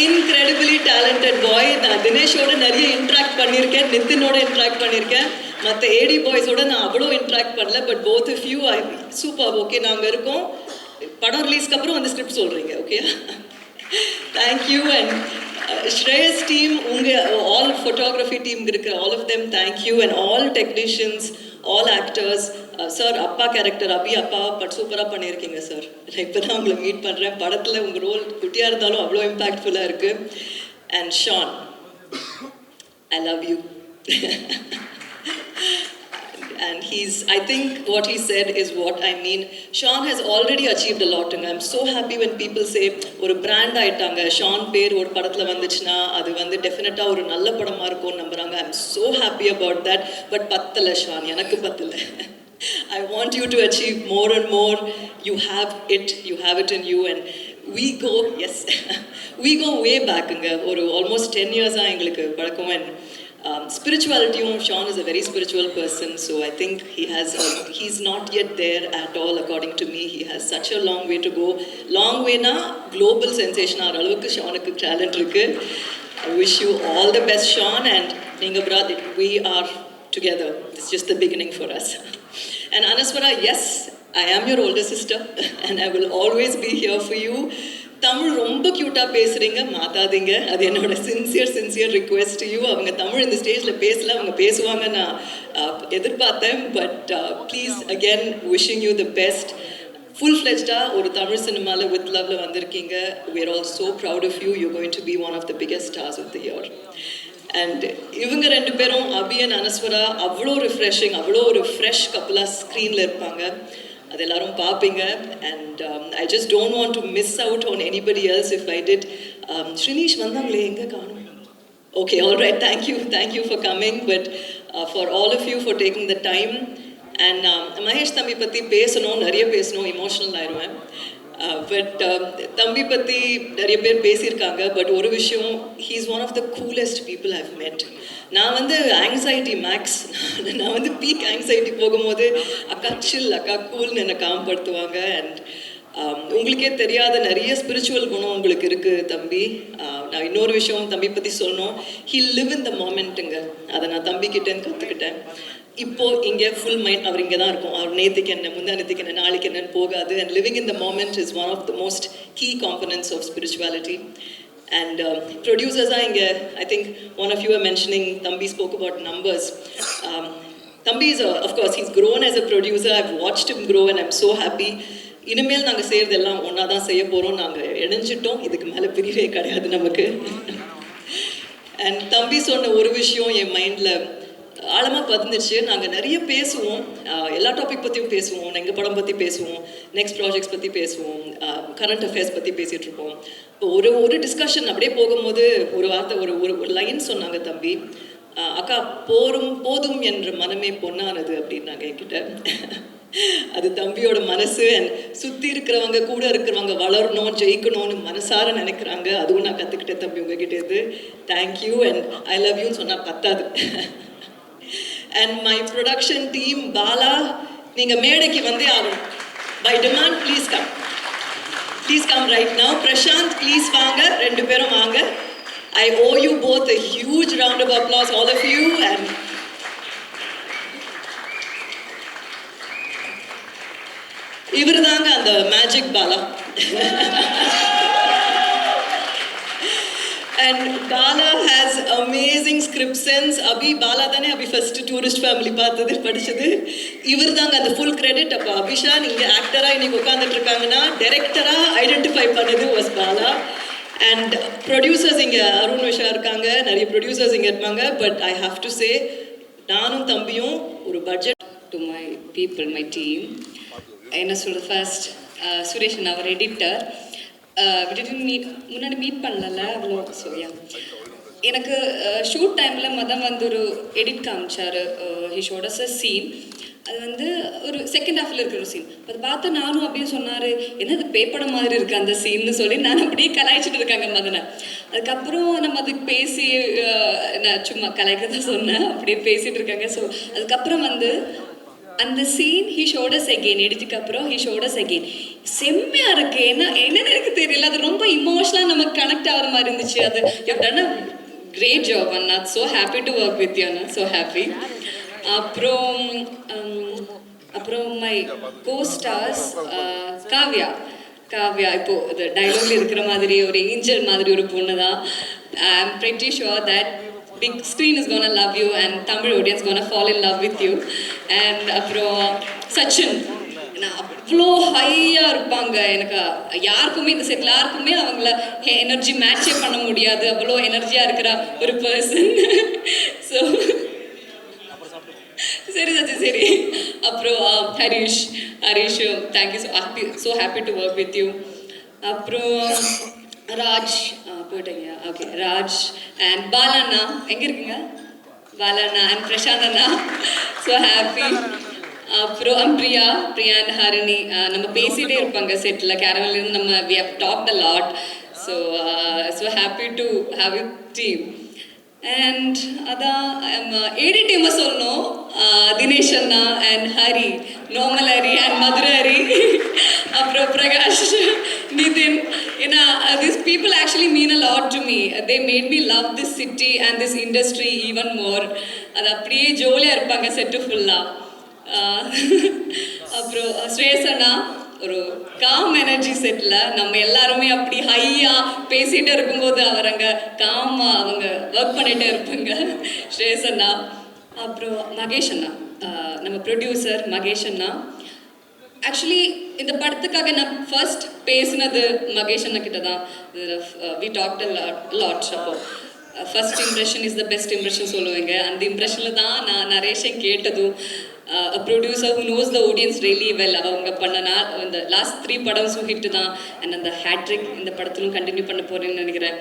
Incredibly talented boy. நான் தினேஷோட நிறைய interact பண்ணியிருக்கேன், நித்தினோட interact பண்ணியிருக்கேன், மற்ற ஏடி பாய்ஸோட நான் அவ்வளோ இன்ட்ராக்ட் பண்ணல. But both of you super. Okay, நாங்கள் இருக்கோம். படம் ரிலீஸ்க்கு அப்புறம் அந்த ஸ்கிரிப்ட் சொல்கிறீங்க, okay? Thank you. And Shreyas team, உங்கள் ஆல் ஃபோட்டோகிராஃபி டீம் இருக்கிற all of them, thank you. And all technicians, all actors. Sir, அப்பா கேரக்டர் அபி அப்பா பட் சூப்பராக பண்ணியிருக்கீங்க சார். நான் இப்போ தான் உங்களை மீட் பண்ணுறேன். படத்தில் உங்கள் ரோல் குட்டியாக இருந்தாலும் அவ்வளோ இம்பேக்ட்ஃபுல்லாக இருக்குது. And Shaan, I love you. And I think what he said is what I mean. Sean has already achieved a lot. And I'm so happy when people say, ஒரு brand ஆயிட்டாங்க, ஷான் பேர் ஒரு படத்தில் வந்துச்சுன்னா அது வந்து டெஃபினட்டாக ஒரு நல்ல படமாக இருக்கும்னு நம்புகிறாங்க. I'm so happy about that. But பத்தலை ஷான், எனக்கு பத்தலை. I want you to achieve more and more. You have it in you. And we go way back. ஒரு almost 10 years எங்களுக்கு பழக்கம். And spirituality, Sean is a very spiritual person, so I think he's not yet there at all according to me. He has such a long way to go. Long way na global sensation ஆற அளவுக்கு ஷானுக்கு talent இருக்கு. I wish you all the best, Sean, and ninga brother, we are together. It's just the beginning for us. And Anaswara, yes, I am your older sister and I will always be here for you. Tamil ரொம்ப க்யூட்டாக பேசுகிறீங்க, மாற்றாதீங்க. அது என்னோட sincere request you. அவங்க தமிழ் இந்த ஸ்டேஜில் பேசல, அவங்க பேசுவாங்க நான் எதிர்பார்த்தேன். But please, again wishing you the best. ஃபுல்-ஃப்ளெஜ்டாக ஒரு தமிழ் சினிமாவில் வித் லவ்ல வந்திருக்கீங்க. we are all so proud of you. you're going to be one of the biggest stars of the year. And இவங்க ரெண்டு பேரும் அபி அண்ட் அனஸ்வரா அவ்வளோ ரிஃப்ரெஷிங், அவ்வளோ ஒரு ஃப்ரெஷ் கப்பலாக ஸ்க்ரீனில் இருப்பாங்க. அது எல்லாரும் பார்ப்பீங்க. And I just don't want to miss out on anybody else if I did. Srinish வந்தாங்களே, எங்கே காணும்? Okay, all right, thank you for coming. But for all of you for taking the time. And Mahesh தம்பி பற்றி பேசணும், நிறைய பேசணும், இமோஷனல் ஆயிடுவேன். But தம்பி பற்றி நிறைய பேர் பேசியிருக்காங்க. பட் ஒரு விஷயம், he is one of the coolest people I've met. நான் வந்து ஆங்ஸைட்டி மேக்ஸ், நான் வந்து பீக் ஆங்ஸைட்டி போகும்போது அக்கா சில், அக்கா கூல்னு என்னை காம்படுத்துவாங்க. அண்ட் உங்களுக்கே தெரியாத நிறைய ஸ்பிரிச்சுவல் குணம் உங்களுக்கு இருக்குது தம்பி. நான் இன்னொரு விஷயம் தம்பி பற்றி சொல்லணும், ஹீ லிவ் இன் த மோமெண்ட்டுங்க. அதை நான் தம்பிக்கிட்டேன்னு கற்றுக்கிட்டேன். இப்போது இங்கே ஃபுல் மைண்ட், அவர் இங்கே தான் இருக்கும். அவர் நேற்றுக்கு என்ன, முந்தானத்துக்கு என்ன, நாளைக்கு என்னன்னு போகாது. And living in the moment is one of the most key components of spirituality. And ப்ரொடியூசர்ஸாக இங்கே I think one of you are mentioning, தம்பி ஸ்போக் அபவுட் நம்பர்ஸ். தம்பி is of course he's grown as a producer. I've watched him grow and I'm so happy. இனிமேல் நாங்கள் செய்கிறதெல்லாம் ஒன்றா தான் செய்ய போகிறோம். நாங்கள் இணைஞ்சிட்டோம், இதுக்கு மேலே பிரிவே கிடையாது நமக்கு. அண்ட் தம்பி சொன்ன ஒரு விஷயம் என் மைண்டில் ஆழமாக பதிந்துச்சு. நாங்கள் நிறைய பேசுவோம், எல்லா டாபிக் பற்றியும் பேசுவோம், எங்கள் படம் பற்றி பேசுவோம், நெக்ஸ்ட் ப்ராஜெக்ட்ஸ் பற்றி பேசுவோம், கரண்ட் அஃபேர்ஸ் பற்றி பேசிகிட்டு இருப்போம். இப்போ ஒரு டிஸ்கஷன் அப்படியே போகும்போது ஒரு வார்த்தை, ஒரு லைன் சொன்னாங்க தம்பி. அக்கா, போதும் என்ற மனமே பொன்னானது அப்படின்னாங்க என்கிட்ட. அது தம்பியோட மனசு. அண்ட் சுற்றி இருக்கிறவங்க, கூட இருக்கிறவங்க வளரணும், ஜெயிக்கணும்னு மனசார நினைக்கிறாங்க. அதுவும் நான் கற்றுக்கிட்டேன் தம்பி உங்ககிட்டேருந்து. தேங்க்யூ. அண்ட் ஐ லவ் யூன்னு சொன்னால் பத்தாது. And my production team, Bala, நீங்க மேடைக்கு வந்தே ஆகணும். By demand, please come. Please come right now. Prashant, please வாங்க, ரெண்டு பேரும் வாங்க. I owe you both a huge round of applause, all of you. And இவர் தாங்க அந்த magic Bala. And Bala has amazing script sense. Abhi Bala தானே அபி first tourist family பார்த்தது, படிச்சது இவர் தாங்க. அந்த ஃபுல் கிரெடிட். அப்போ அபிஷா நீங்க ஆக்டரா இன்னைக்கு உட்காந்துட்டு இருக்காங்கன்னா டைரக்டரா ஐடென்டிஃபை பண்ணது வாஸ் பாலா. அண்ட் ப்ரொடியூசர்ஸ் இங்கே அருண் விஷா இருக்காங்க, நிறைய ப்ரொடியூசர்ஸ் இங்கே இருப்பாங்க. பட் ஐ ஹாவ் டு சே, நானும் தம்பியும் ஒரு budget to my people, my team. என்ன சொல்கிறது, ஃபர்ஸ்ட் சுரேஷ் அவர் எடிட்டர். முன்னாடி மீட் பண்ணல அவ்வளோ. ஸோயா எனக்கு ஷூட் டைமில் வந்து ஒரு எடிட் காமிச்சார். He showed us a scene. அது வந்து ஒரு செகண்ட் ஹாஃபில் இருக்கிற ஒரு சீன். அதை பார்த்து நானும் அப்படியே சொன்னார், என்னது பேப்படம் மாதிரி இருக்குது அந்த சீன்னு சொல்லி நான் அப்படியே கலாய்ச்சிட்டு இருக்காங்க மதனை. அதுக்கப்புறம் நம்ம அதுக்கு பேசி, நான் சும்மா கலாய்க்க தான் சொன்னேன், அப்படியே பேசிகிட்டு இருக்காங்க. ஸோ அதுக்கப்புறம் வந்து அந்த சீன் ஹி ஷோடஸ் அகெயின், எடுத்துக்கு அப்புறம் ஹி ஷோடஸ் அகெயின். செம்மையாக இருக்குது. என்னன்னு எனக்கு தெரியல, அது ரொம்ப இமோஷனலாக நமக்கு கனெக்ட் ஆகிற மாதிரி இருந்துச்சு. அது you done a great job அண்ணா. So happy to work with you அண்ணா, ஸோ ஹாப்பி. அப்புறம் மை கோ ஸ்டார்ஸ் காவ்யா இப்போது அது டைலாக்ல இருக்கிற மாதிரி ஒரு ஏஞ்சல் மாதிரி ஒரு பொண்ணு தான். ஐ ஆம் pretty sure that big screen is gonna love you and Tamil audience gonna fall in love with you. And அப்புறம் சச்சின் அவ்வளோ ஹையாக இருப்பாங்க. எனக்கு யாருக்குமே இந்த செட்டில் யாருக்குமே அவங்கள எனர்ஜி மேட்சே பண்ண முடியாது, அவ்வளோ எனர்ஜியாக இருக்கிற ஒரு பர்சன். ஸோ சரி சச்சி சரி. அப்புறம் Harish thank you, so happy to work with you. அப்புறம் ராஜ் போயிட்டீங்க, ஓகே. ராஜ் அண்ட் பாலண்ணா எங்கே இருக்குங்க? பாலண்ணா அண்ட் பிரசாந்த் அண்ணா, ஸோ ஹாப்பி. அப்புறம் பிரியா அண்ட் ஹரிணி நம்ம பேசிகிட்டே இருப்பாங்க செட்டில், கேரவன்லேருந்து நம்ம we have talked a lot. So happy to have you team. And அதான் ஏடி டீமை சொல்லணும், தினேஷ் அண்ணா and Hari, normal Hari and Madurai Hari, அப்புறம் பிரகாஷ், நிதின். ஏன்னா these people actually mean a lot to me. They made me love this city and this industry even more. அது அப்படியே ஜோலியாக இருப்பாங்க set ஃபுல்லாக. அப்புறம் ஸ்ரேயஸ் அண்ணா ஒரு காம் எனர்ஜி செட்டில் நம்ம எல்லாருமே அப்படி ஹையாக பேசிகிட்டே இருக்கும்போது அவர் அங்கே காமாக அவங்க ஒர்க் பண்ணிகிட்டே இருப்பாங்க, ஸ்ரேயஸ் அண்ணா. அப்புறம் மகேஷ் அண்ணா, நம்ம ப்ரொடியூசர் மகேஷ் அண்ணா. ஆக்சுவலி இந்த படத்துக்காக நான் ஃபர்ஸ்ட் பேசினது மகேஷ் அண்ணா கிட்ட தான். We talked lot. அப்போ first impression is the best impression சொல்லுவாங்க. அந்த இம்ப்ரெஷனில் தான் நான் நரேஷன் கேட்டதும் producer who knows the audience really well அவங்க பண்ணனா இந்த லாஸ்ட் 3 படம்ஸும் ஹிட்டு தான். அண்ட் அந்த ஹேட்ரிக் இந்த படத்திலும் கண்டினியூ பண்ண போகிறேன்னு நினைக்கிறேன்.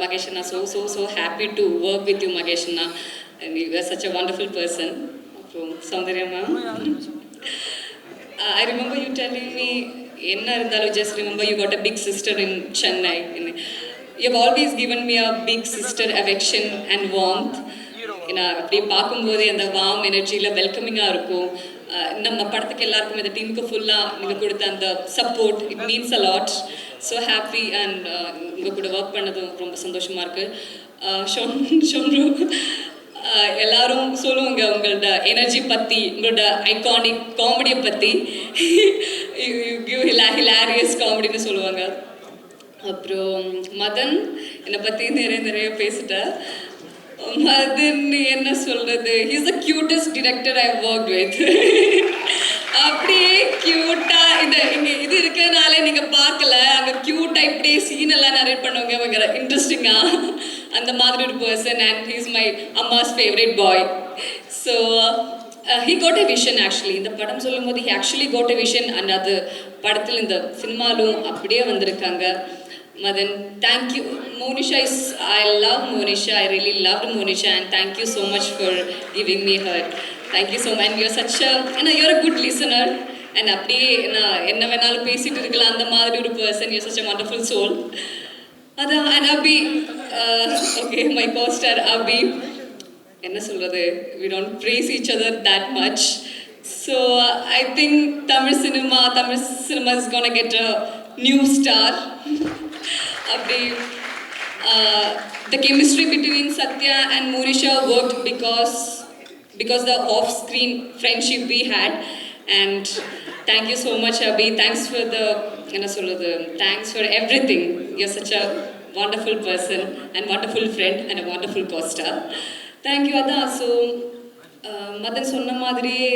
மகேஷ் அண்ணா, so happy to work with you Mahesh அண்ணா. And you are such a wonderful person. அப்புறம் Soundarya ma'am, I remember you telling me, enna irundhalu just remember you got a big sister in Chennai. You have always given me a big sister affection and warmth. அப்படி பார்க்கும்போது அந்த warm எனர்ஜியில் வெல்கமிங்காக இருக்கும். நம்ம படத்துக்கு எல்லாருக்கும் இந்த டீமுக்கு ஃபுல்லாக நீங்கள் கொடுத்த அந்த support, it means a lot. So happy. And உங்கள் கூட ஒர்க் பண்ணதும் ரொம்ப சந்தோஷமாக இருக்குது. ஷொன்ரு, எல்லாரும் சொல்லுவாங்க உங்களோட எனர்ஜி பற்றி, உங்களோட ஐகானிக் காமெடியை பற்றி. ஹிலாரியஸ் காமெடின்னு சொல்லுவாங்க. அப்புறம் மதன் என்னை பற்றி நிறைய பேசிட்டேன். மதன் என்ன சொல்கிறது, he's the cutest director I work with. அப்படியே க்யூட்டாக இங்கே இது இருக்கிறதுனால நீங்கள் பார்க்கல, அங்கே க்யூட்டாக இப்படியே சீனெல்லாம் நரேட் பண்ணுவாங்க இன்ட்ரெஸ்டிங்காக. அந்த மாதிரி ஒரு person. And he is my அம்மாஸ் favourite boy. So he got a vision. Actually இந்த படம் சொல்லும் போது he actually got a vision. And அது படத்தில் இந்த சினிமாலும் அப்படியே வந்திருக்காங்க. Madan, thank you. Monisha I love Monisha. I really loved Monisha, and thank you so much for giving me her. Thank you so much. And you're such you're a good listener. And அப்படியே நான் என்ன வேணாலும் பேசிட்டு இருக்கலாம் அந்த மாதிரி ஒரு person. You're such a wonderful soul. அதான். And Abhi, okay, my co-star Abhi, என்ன சொல்றது, we don't praise each other that much. So I think Tamil cinema is gonna get a new star. Abhi, the chemistry between Satya and Monisha worked because the off-screen friendship we had. And thank you so much, Abhi. Thanks for everything. You're such a wonderful person and wonderful friend and a wonderful co-star. Thank you, Ada. So Madan சொன்ன மாதிரியே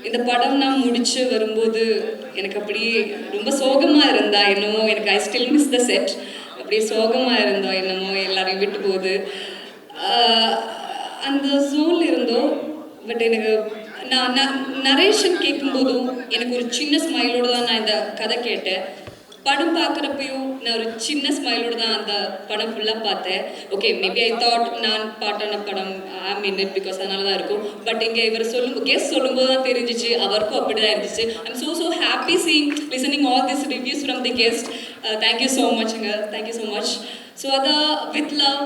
இந்த படம் நான் முடிச்சு வரும்போது எனக்கு அப்படியே ரொம்ப சோகமாக இருந்தா என்னமோ. எனக்கு I still miss the set. அப்படியே சோகமாக இருந்தோம் என்னமோ, எல்லாரையும் விட்டு போகுது அந்த ஜோனில் இருந்தோம். பட் எனக்கு நான் நரேஷன் கேட்கும்போதும் எனக்கு ஒரு சின்ன ஸ்மைலோடு தான் நான் இந்த கதை கேட்டேன். படம் பார்க்குறப்பையும் நான் ஒரு சின்ன ஸ்மைலோடு தான் அந்த படம் ஃபுல்லாக பார்த்தேன். ஓகே, மேபி ஐ தாட் நான் பாட்டான படம் ஐம் இன் இட் பிகாஸ் அதனால தான் இருக்கும். பட் இங்கே இவர் சொல்லும்போது தான் தெரிஞ்சிச்சு அவருக்கும் அப்படி தான் இருந்துச்சு. I'm so happy listening all this reviews from the guest. Thank you so மச்ங்க, தேங்க்யூ ஸோ மச். ஸோ அதான் with love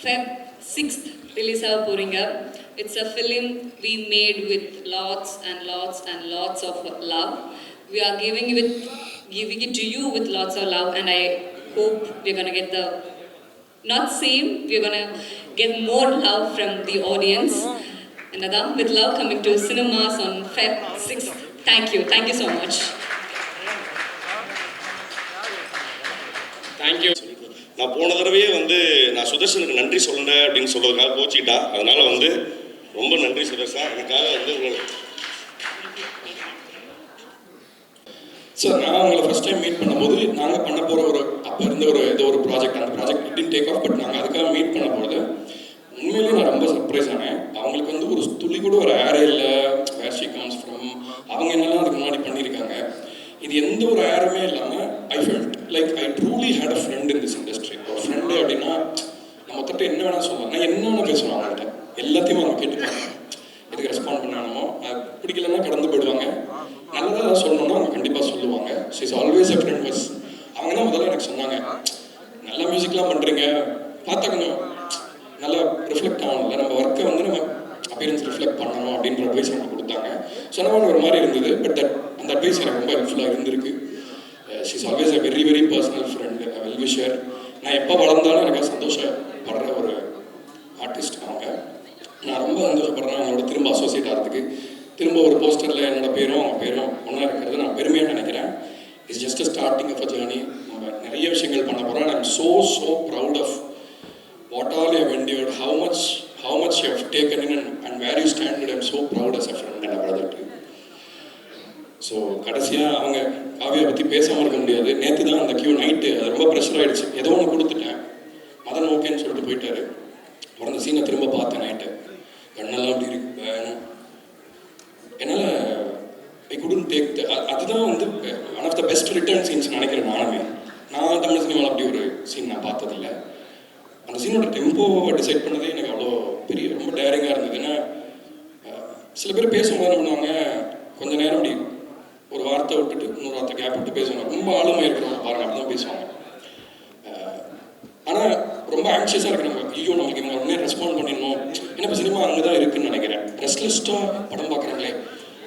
Feb 6th release ஆக போகிறீங்க. It's a film we made with lots and lots and lots of love. We are giving it to you with lots of love, and I hope we're going to get we're going to get more love from the audience. And Adam, with love coming to cinemas on Feb 6th. Thank you so much. Thank you. நான் போன தடவையே நான் சுதர்ஷனுக்கு நன்றி சொல்லணும் அப்படின்னு சொல்றதுக்காக கோச்சிக்கிட்டான். அதனால ரொம்ப நன்றி சுதர்ஷன். எனக்காக சார், நான் உங்களை ஃபர்ஸ்ட் டைம் மீட் பண்ணும்போது நாங்கள் பண்ண போகிற அப்போ இருந்த ஏதோ ஒரு ப்ராஜெக்ட், அந்த project it take off. But நாங்கள் அதுக்காக மீட் பண்ணும்போது உண்மையிலேயே நான் ரொம்ப சர்ப்ரைஸ் ஆனேன். அவங்களுக்கு ஒரு துளி கூட ஒரு ஏரே இல்லை. வேர் ஷி கம்ஸ் ஃப்ரம், அவங்க என்னெல்லாம் அதுக்கு முன்னாடி பண்ணியிருக்காங்க. இது எந்த ஒரு ஏருமே இல்லாமல் I felt like I truly had a friend in this industry. ஒரு ஃப்ரெண்டு அப்படின்னா நம்ம மொத்தட்ட என்ன வேணால் சொல்லலாம். நான் என்ன வேணால் பேசுவேன் அவங்கள்ட்ட, எல்லாத்தையும் அவங்க கேட்டுப்பாங்க. எதுக்கு ரெஸ்பாண்ட் பண்ணணுமோ, பிடிக்கலன்னா கடந்து போயிடுவாங்க. நல்லதாக சொல்லணும்னா அவங்க கண்டிப்பாக சொல்லுவாங்க. She is always a friend was. அவங்க தான் முதல்ல எனக்கு சொன்னாங்க, நல்ல மியூசிக்லாம் பண்ணுறீங்க, பார்த்தா கொஞ்சம் நல்லா ரிஃப்ளெக்ட் ஆகணும்ல, நம்ம ஒர்க்கை நம்ம அப்பியரன்ஸ் ரிஃப்ளெக்ட் பண்ணணும் அப்படின்ற அட்வைஸ் எனக்கு கொடுத்தாங்க. சொன்னவங்க ஒரு மாதிரி இருந்தது. பட் அந்த அட்வைஸ் எனக்கு ரொம்ப ஹெல்ப்ஃபுல்லாக இருந்திருக்கு. She is always a very very personal friend, well wisher. நான் எப்போ வளர்ந்தாலும் எனக்கு சந்தோஷப்படுற ஒரு ஆர்டிஸ்ட் அவங்க. நான் ரொம்ப சந்தோஷப்படுறேன் அவங்களோட திரும்ப அசோசியேட் ஆகிறதுக்கு. திரும்ப ஒரு போஸ்டரில் என்னோட பேரும் அவங்க பேரும் ஒன்றா இருக்கிறது நான் பெருமையாக நினைக்கிறேன். It's just a starting of a journey. நம்ம நிறைய விஷயங்கள் பண்ண போகிறோம். I am so proud of what all you have endured, how much you have taken in and where you stand. I am so proud as a friend and a brother to you. So கடைசியாக அவங்க காவியை பற்றி பேசாமல் இருக்க முடியாது. நேற்று தான் அந்த Q night அது ரொம்ப ப்ரெஷர் ஆகிடுச்சு. ஏதோ ஒன்று கொடுத்துட்டேன், மதன் ஓகேன்னு சொல்லிட்டு போயிட்டாரு. அப்புறம் அந்த சீனை திரும்ப பார்த்தேன் நைட்டு, கண்ணெல்லாம் அப்படி இருக்கு. என்னால் ஐ குடன்ட் டேக் அதுதான் வந்து one of the best written scenes நினைக்கிறேன் நானுமே. நான் தமிழ் சினிமாவில் அப்படி ஒரு சீன் நான் பார்த்ததில்லை. அந்த சீனோட டெம்போவை டிசைட் பண்ணதே எனக்கு அவ்வளோ பெரிய ரொம்ப டேரிங்காக இருந்தது. ஏன்னா சில பேர் பேசும்போது என்ன பண்ணுவாங்க, கொஞ்ச நேரம் அப்படி ஒரு வார்த்தை விட்டுட்டு இன்னொரு வார்த்தை கேப் விட்டு பேசுவாங்க. ரொம்ப ஆளுமை இருக்கிறவங்க பாருங்க அப்படி தான் பேசுவாங்க. ஆனால் ரொம்ப ஆங்ஷியஸாக இருக்கிறவங்க, ஐயோ நம்மளுக்கு இவங்க உடனே ரெஸ்பாண்ட் பண்ணிடணும். ஏன்னா இப்போ சினிமா அங்கே தான் இருக்குன்னு நினைக்கிறேன். ரெஸ்ட்லெஸ்ட்டாக படம் பார்க்குறாங்களே,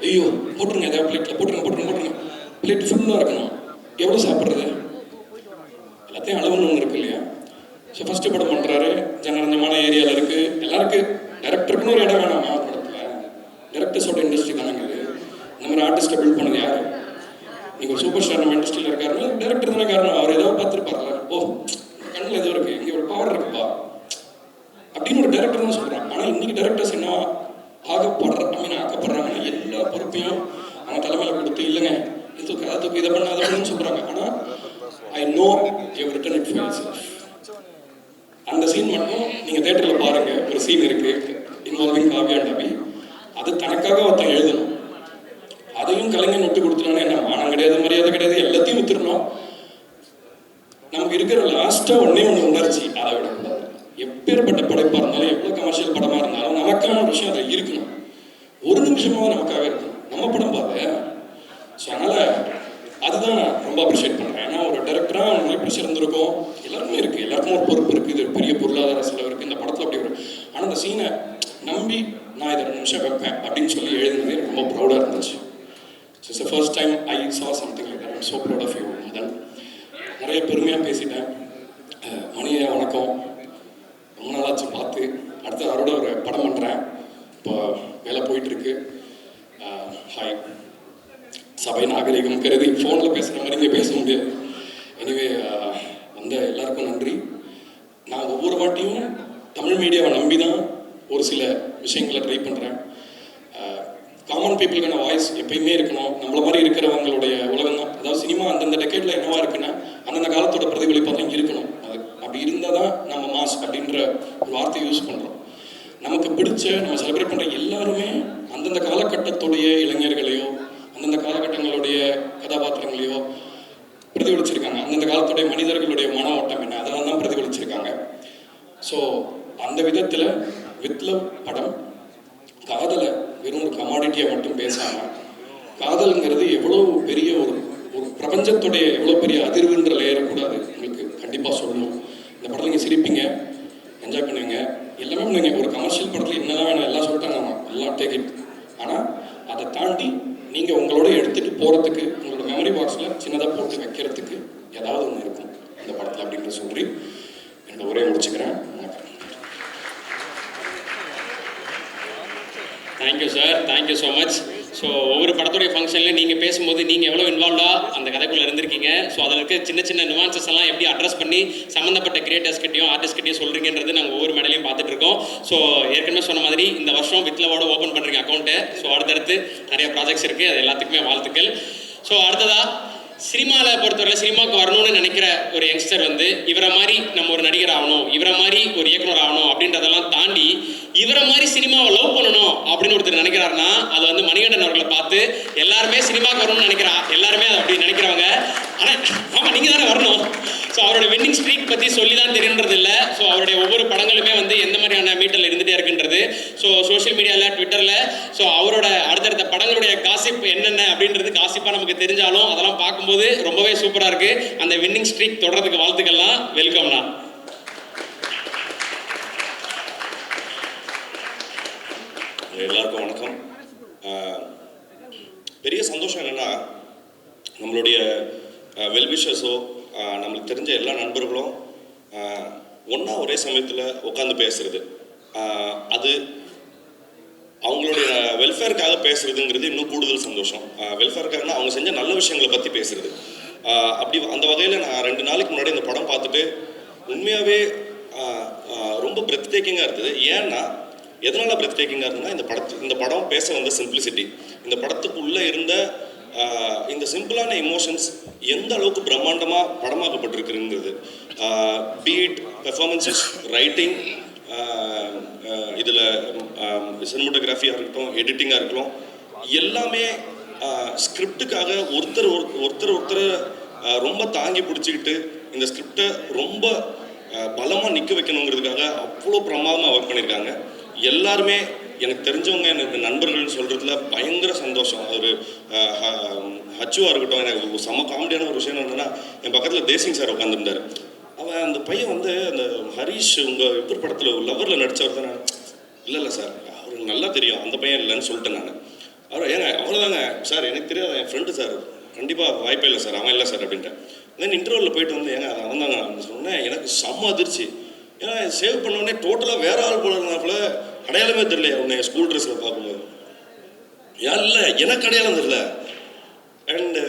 ஐயோ போட்டுருங்க ஏதாவது பிளேட்டில் போட்டுருங்க பிளேட் ஃபுல்லாக இருக்கணும். எவ்வளோ சாப்பிட்றது, எல்லாத்தையும் அளவுன்னு ஒன்று இருக்கு இல்லையா? ஸோ ஃபஸ்ட்டு படம் பண்ணுறாரு, ஜனரஞ்சமான ஏரியாவில் இருக்குது, எல்லாம் இருக்குது. டேரக்டருக்குன்னு ஒரு இடம் வேணாமா படத்தில்? டேரக்டர்ஸோட இண்டஸ்ட்ரி தானேங்க இது. இந்த மாதிரி ஆர்டிஸ்ட்டை பில்ட் பண்ணது யார்? நீங்கள் ஒரு சூப்பர் ஸ்டார் நம்ம இண்டஸ்ட்ரியில் இருக்காருன்னா டேரக்டர் தானே காரணம். அவர் ஏதோ பார்த்துருப்பார்ல, ஓ கண்ணில் ஏதோ இருக்குது, இங்கே ஒரு பவர் இருக்குப்பா அப்படின்னு ஒரு டேரக்டர் தான் சொல்கிறான். ஆனால் இன்றைக்கி டேரக்டர்ஸ் என்ன ஆக்கப்படுறாங்கன்னா எல்லா பொறுப்பையும் அவங்க தலைமையில் கொடுத்து, இல்லைங்க இதுக்கு அதுக்கு இதை பண்ண அதை பண்ணுன்னு சொல்கிறாங்க. ஆனால் I know you written it for yourself. அந்த சீன் மட்டும் நீங்கள் தேட்டரில் பாருங்கள், ஒரு சீன் இருக்குது இன்வால்விங் காவ்யா அண்ட் அபி. அது தனக்காக ஒருத்தன் எழுதணும், அதையும் கலைஞன் விட்டு கொடுத்துட்டோன்னா என்ன, மானம் கிடையாது, மரியாதை கிடையாது, எல்லாத்தையும் வித்துடணும். நமக்கு இருக்கிற லாஸ்ட்டாக ஒன்றே உணர்ச்சி, அதை விடக்கூடாது. எப்பேற்பட்ட படைப்பாக இருந்தாலும், எவ்வளோ கமர்ஷியல் படமாக இருந்தாலும் நமக்கான ஒரு விஷயம் அதில் இருக்கணும். ஒரு நிமிஷமாவது நமக்காக இருக்கணும், நம்ம படம் பார்த்து. ஸோ அதனால் அதுதான் ரொம்ப அப்ரிஷியேட் பண்ணுறேன். ஏன்னா ஒரு டேரக்டராக நிறைய ப்ரெஷர் இருந்திருக்கும், எல்லாருமே இருக்குது, எல்லாருக்கும் ஒரு பொறுப்பு இருக்குது, இது பெரிய பொருளாதார செலவு இருக்குது இந்த படத்தில் அப்படி வரும். ஆனால் அந்த சீனை நம்பி நான் இதை 2 நிமிஷம் வைப்பேன் அப்படின்னு சொல்லி எழுதுனது எனக்கு ரொம்ப ப்ரௌடாக இருந்துச்சு. So it's the first time I saw something like that. I'm so proud of you. Madan, நிறைய பெருமையாக பேசிட்டேன். மணியா வணக்கம், ரொம்ப நாளாச்சு பார்த்து. அடுத்து அவரோட ஒரு படம் பண்ணுறேன், இப்போ வேலை போயிட்டுருக்கு. ஹாய், சபை நாகரிகம் கருதி ஃபோனில் பேசுகிற மாதிரி இங்கே பேச முடியாது. எனிவே வந்த எல்லாருக்கும் நன்றி. நான் ஒவ்வொரு வாட்டியும் தமிழ் மீடியாவை நம்பி தான் ஒரு சில விஷயங்களை ட்ரை பண்ணுறேன். காமன் பீப்புளுக்கான வாய்ஸ் எப்பயுமே இருக்கணும். நம்மள மாதிரி இருக்கிறவங்களுடைய உலகம் தான், அதாவது சினிமா அந்தந்த டெக்கேட்டில் என்னவா இருக்குன்னா அந்தந்த காலத்தோட பிரதிபலிப்பாக தான் இருக்கணும். அது அப்படி இருந்தால் தான் நம்ம மாஸ் அப்படின்ற ஒரு வார்த்தையை யூஸ் பண்ணுறோம். நமக்கு பிடிச்ச நம்ம செலிப்ரேட் பண்ணுற எல்லாருமே அந்தந்த காலகட்டத்துடைய இளைஞர்களையோ அந்தந்த காலகட்டங்களுடைய கதாபாத்திரங்களையோ பிரதிபலிச்சிருக்காங்க. அந்தந்த காலத்துடைய மனிதர்களுடைய மன ஓட்டம் என்ன, அதெல்லாம் தான் பிரதிபலிச்சிருக்காங்க. ஸோ அந்த விதத்தில் வித் லவ் படம் காதலை வெறும் ஒரு கமாடிட்டியாக மட்டும் பேசாமல், காதல்ங்கிறது எவ்வளோ பெரிய ஒரு பிரபஞ்சத்துடைய எவ்வளோ பெரிய அதிர்வுன்ற லேயரை கூட அது உங்களுக்கு கண்டிப்பாக சொல்லணும். இந்த படத்தில் நீங்கள் சிரிப்பீங்க, என்ஜாய் பண்ணுவீங்க, எல்லாமே பண்ணுவீங்க. ஒரு கமர்ஷியல் படத்தில் என்னெல்லாம் வேணும் எல்லாம் சொல்லிட்டாங்க, அவங்க எல்லாம் டேக் இட். ஆனால் அதை தாண்டி நீங்கள் உங்களோட எடுத்துகிட்டு போகிறதுக்கு, உங்களோட மெமரி பாக்ஸில் சின்னதாக போட்டு வைக்கிறதுக்கு ஏதாவது ஒன்று இருக்கும் இந்த படத்தில் அப்படின்ற சொல்லி என்னோட உரையை முடிச்சுக்கிறேன். வணக்கம். Thank you sir, thank you so much. So ஒவ்வொரு படத்துடைய ஃபங்க்ஷன்லையும் நீங்கள் பேசும்போது நீங்கள் எவ்வளோ இன்வால்வ்டாக அந்த கதைக்குள்ளே இருந்திருக்கீங்க. ஸோ அதில் இருக்க சின்ன சின்ன நுவான்சஸ் எல்லாம் எப்படி அட்ரஸ் பண்ணி சம்மந்தப்பட்ட கிரியேட்டர்ஸ்கிட்டையும் ஆர்டிஸ்ட்கிட்டையும் சொல்கிறீங்கன்றது நாங்கள் ஒவ்வொரு மேடையிலையும் பார்த்துட்டு இருக்கோம். ஸோ ஏற்கனவே சொன்ன மாதிரி இந்த வருஷம் வித்லவோட ஓப்பன் பண்ணுறீங்க அக்கௌண்ட்டு. ஸோ அடுத்தடுத்து நிறைய ப்ராஜெக்ட்ஸ் இருக்குது, அது எல்லாத்துக்குமே வாழ்த்துக்கள். ஸோ அடுத்ததாக சினிமாவில் பொறுத்தவரை சினிமாவுக்கு வரணும்னு நினைக்கிற ஒரு யங்ஸ்டர் வந்து இவரை மாதிரி நம்ம ஒரு நடிகர் ஆகணும், இவரை மாதிரி ஒரு இயக்குனர் ஆகணும் அப்படின்றதெல்லாம் தாண்டி இவரை மாதிரி சினிமாவை லவ் பண்ணணும் அப்படின்னு ஒருத்தர் நினைக்கிறாருன்னா அது வந்து மணிகண்டன் அவர்களை பார்த்து எல்லாருமே சினிமாவுக்கு வரணும்னு எல்லாருமே அதை அப்படி நினைக்கிறவங்க. ஆனால் ஆமாம், நீங்கள் தானே வரணும். ஸோ அவரோட வின்னிங் ஸ்ட்ரீக் பற்றி சொல்லி தான் தெரியுன்றது இல்லை. ஸோ அவருடைய ஒவ்வொரு படங்களுமே வந்து எந்த மாதிரியான மீட்டல் இருந்துகிட்டே இருக்குன்றது. ஸோ சோஷியல் மீடியாவில், ட்விட்டரில் ஸோ அவரோட அடுத்தடுத்த படங்களுடைய காசிப் என்னென்ன அப்படின்றது காசிப்பாக நமக்கு தெரிஞ்சாலும் அதெல்லாம் பார்க்கும்போது ரொம்பவே சூப்பராக இருக்குது. அந்த வின்னிங் ஸ்ட்ரீக் தொடர்றதுக்கு வாழ்த்துக்கள்லாம். வெல்கம்ண்ணா. எல்லாருக்கும் வணக்கம். பெரிய சந்தோஷம் என்னென்னா நம்மளுடைய வெல்விஷர்ஸோ நம்மளுக்கு தெரிஞ்ச எல்லா நண்பர்களும் ஒன்றா ஒரே சமயத்தில் உட்காந்து பேசுறது, அது அவங்களுடைய வெல்ஃபேருக்காக பேசுறதுங்கிறது இன்னும் கூடுதல் சந்தோஷம். வெல்ஃபேருக்காகனா அவங்க செஞ்ச நல்ல விஷயங்களை பற்றி பேசுறது. அப்படி அந்த வகையில் நான் 2 நாளைக்கு முன்னாடி இந்த படம் பார்த்துட்டு உண்மையாகவே ரொம்ப பிரெத் டேக்கிங்காக இருந்தது. ஏன்னா எதனால் பிரெத் டேக்கிங்காக இருந்ததுன்னா இந்த படம் பேச வந்த சிம்பிளிசிட்டி, இந்த படத்துக்குள்ளே இருந்த இந்த சிம்பிளான எமோஷன்ஸ் எந்த அளவுக்கு பிரம்மாண்டமாக படமாக்கப்பட்டிருக்குங்கிறது, பீட் பெர்ஃபார்மன்சஸ், ரைட்டிங், இதில் சினிமோட்டோகிராஃபியாக இருக்கட்டும், எடிட்டிங்காக இருக்கட்டும், எல்லாமே ஸ்கிரிப்டுக்காக ஒருத்தர் ரொம்ப தாங்கி பிடிச்சிக்கிட்டு இந்த ஸ்கிரிப்டை ரொம்ப பலமாக நிற்க வைக்கணுங்கிறதுக்காக அவ்வளோ பிரமாதமாக ஒர்க் பண்ணியிருக்காங்க. எல்லாருமே எனக்கு தெரிஞ்சவங்க, எனக்கு நண்பர்கள்னு சொல்கிறதுல பயங்கர சந்தோஷம். ஒரு ஹச்சுவாக இருக்கட்டும், எனக்கு ஒரு செம காமெடியான ஒரு விஷயம் என்னென்னா, என் பக்கத்தில் தேசிங் சார் உட்காந்துருந்தார். அவன் அந்த பையன் வந்து அந்த ஹரிஷ் உங்கள் இப்பர் படத்தில் லவ்வரில் நடித்தவர் தான். நான் இல்லை சார், அவருக்கு நல்லா தெரியும், அந்த பையன் இல்லைன்னு சொல்லிட்டேன் நான். அவர் ஏங்க அவ்வளோதாங்க சார், எனக்கு தெரியாது, என் ஃப்ரெண்டு சார், கண்டிப்பாக வாய்ப்பே இல்லை சார், அவன் இல்லை சார் அப்படின்ட்டேன். தென் இன்டர்வலில் போயிட்டு வந்து ஏங்க அதை அவன் தாங்க அப்படின்னு சொன்னேன். எனக்கு செம்ம அதிர்ச்சி. ஏன்னா சேவ் பண்ணோடனே டோட்டலாக வேற ஆள் போல இருந்தாப்புல, அடையாளமே தெரியல உன்னை ஸ்கூல் ட்ரெஸ்ஸில் பார்க்கும்போது. ஏன் இல்லை, எனக்கு அடையாளம் தெரியல. அண்டு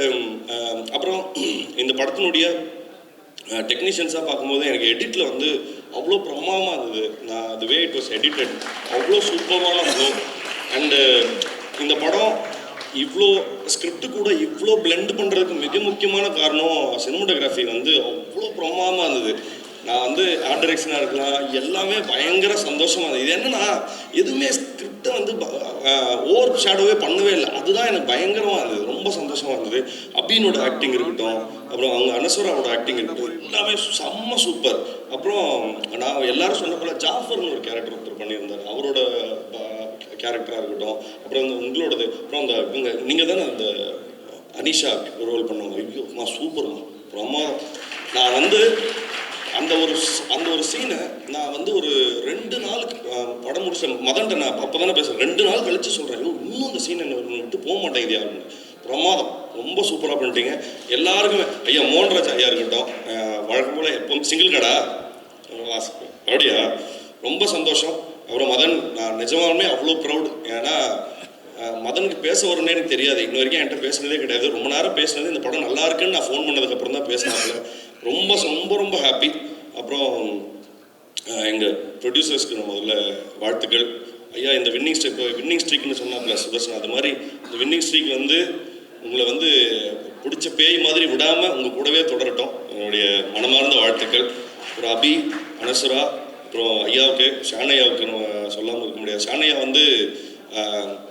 அப்புறம் இந்த படத்தினுடைய டெக்னீஷியன்ஸாக பார்க்கும்போது எனக்கு எடிட்டில் வந்து அவ்வளோ பிரமாதமாக இருந்தது. நான் தி வே இட் வாஸ் எடிட்டட் அவ்வளோ சூப்பரான ஃப்ளோ. அண்டு இந்த படம் இவ்வளோ ஸ்கிரிப்டு கூட இவ்வளோ பிளெண்ட் பண்ணுறதுக்கு மிக முக்கியமான காரணம் சினிமோட்டோகிராஃபி வந்து அவ்வளோ பிரமாதமாக இருந்தது. நான் வந்து ஆர்ட் டைரக்ஷனாக இருக்கலாம், எல்லாமே பயங்கர சந்தோஷமாக இருந்தது. இது என்னன்னா, எதுவுமே ஸ்கிரிப்டை வந்து ஓவர் ஷேடோவே பண்ணவே இல்லை. அதுதான் எனக்கு பயங்கரமாக இருந்தது, ரொம்ப சந்தோஷமாக இருந்தது. அபினோட ஆக்டிங் இருக்கட்டும், அப்புறம் அவங்க அனஸ்வராவோட ஆக்டிங் இருக்கட்டும், எல்லாமே செம்ம சூப்பர். அப்புறம் நான் எல்லாரும் சொன்ன போல ஜாஃபர்னு ஒரு கேரக்டர் ஒருத்தர் பண்ணியிருந்தார், அவரோட கேரக்டராக இருக்கட்டும், அப்புறம் வந்து உங்களோடது, அப்புறம் அந்த இவங்க நீங்கள் தானே அந்த அனிஷா ரோல் பண்ணுவாங்க. ஐயோம்மா சூப்பர்மா, பிரமாதம். நான் வந்து அந்த ஒரு சீனை நான் வந்து ஒரு 2 நாளுக்கு படம் முடிச்ச மதன்ட்ட நான் அப்போ தானே பேசுகிறேன், 2 நாள் கழித்து சொல்கிறேன், இன்னும் அந்த சீனை விட்டு போக மாட்டேங்குது யாருன்னு. பிரமாதம், ரொம்ப சூப்பராக பண்ணிட்டீங்க. எல்லாருக்குமே ஐயா மோகன்ராஜ் ஐயா இருக்கட்டும், வழக்கம் போல் எப்போ சிங்கிள் கடா அப்படியா, ரொம்ப சந்தோஷம். அப்புறம் மதன், நான் நிஜமாலுமே அவ்வளோ ப்ரௌட். ஏன்னா மதனுக்கு பேச வரும்னே எனக்கு தெரியாது, இன்ன வரைக்கும் என்கிட்ட பேசினதே கிடையாது. ரொம்ப நேரம் பேசினது இந்த படம் நல்லா இருக்குன்னு நான் ஃபோன் பண்ணதுக்கப்புறம் தான் பேசினாப்புல. ரொம்ப ரொம்ப ரொம்ப ஹாப்பி. அப்புறம் எங்கள் ப்ரொடியூசர்ஸ்க்கு நான் முதல்ல வாழ்த்துக்கள். ஐயா இந்த வின்னிங் ஸ்ட்ரீக்னு சொன்னாப்புல சுதர்ஷன், அது மாதிரி இந்த வின்னிங் ஸ்ட்ரீக் வந்து உங்களை வந்து பிடிச்ச பேய் மாதிரி விடாமல் உங்கள் கூடவே தொடரட்டும். என்னுடைய மனமார்ந்த வாழ்த்துக்கள். அப்புறம் அபி, அனஸ்வரா, அப்புறம் ஐயாவுக்கு, ஷானையாவுக்கு நம்ம சொல்லாமல் இருக்க முடியாது. ஷானையா வந்து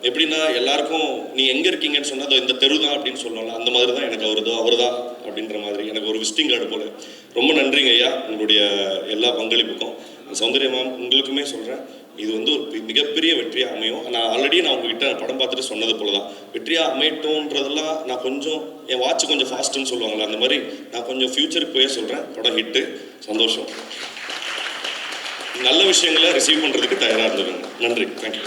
எப்படின்னா எல்லாருக்கும் நீ எங்கே இருக்கீங்கன்னு சொன்னால் இந்த தெரு தான் அப்படின்னு சொல்லலாம், அந்த மாதிரி தான் எனக்கு அவர் தான் அப்படின்ற மாதிரி எனக்கு ஒரு விசிட்டிங் கார்டு போல். ரொம்ப நன்றிங்க ஐயா உங்களுடைய எல்லா பங்களிப்புக்கும். சௌந்தர்யா மேம் உங்களுக்குமே சொல்கிறேன், இது வந்து ஒரு மிகப்பெரிய வெற்றியாக அமையும். நான் உங்ககிட்ட படம் பார்த்துட்டு சொன்னது போல தான், வெற்றியாக அமையட்டோன்றதெல்லாம் நான் கொஞ்சம் என் வாட்ச் கொஞ்சம் ஃபாஸ்ட்டுன்னு சொல்லுவாங்களே, அந்த மாதிரி நான் கொஞ்சம் ஃப்யூச்சருக்கு போய் சொல்கிறேன். படம் ஹிட்டு, சந்தோஷம். நல்ல விஷயங்களை ரிசீவ் பண்ணுறதுக்கு தயாராக இருந்துருங்க. நன்றி, தேங்க்யூ.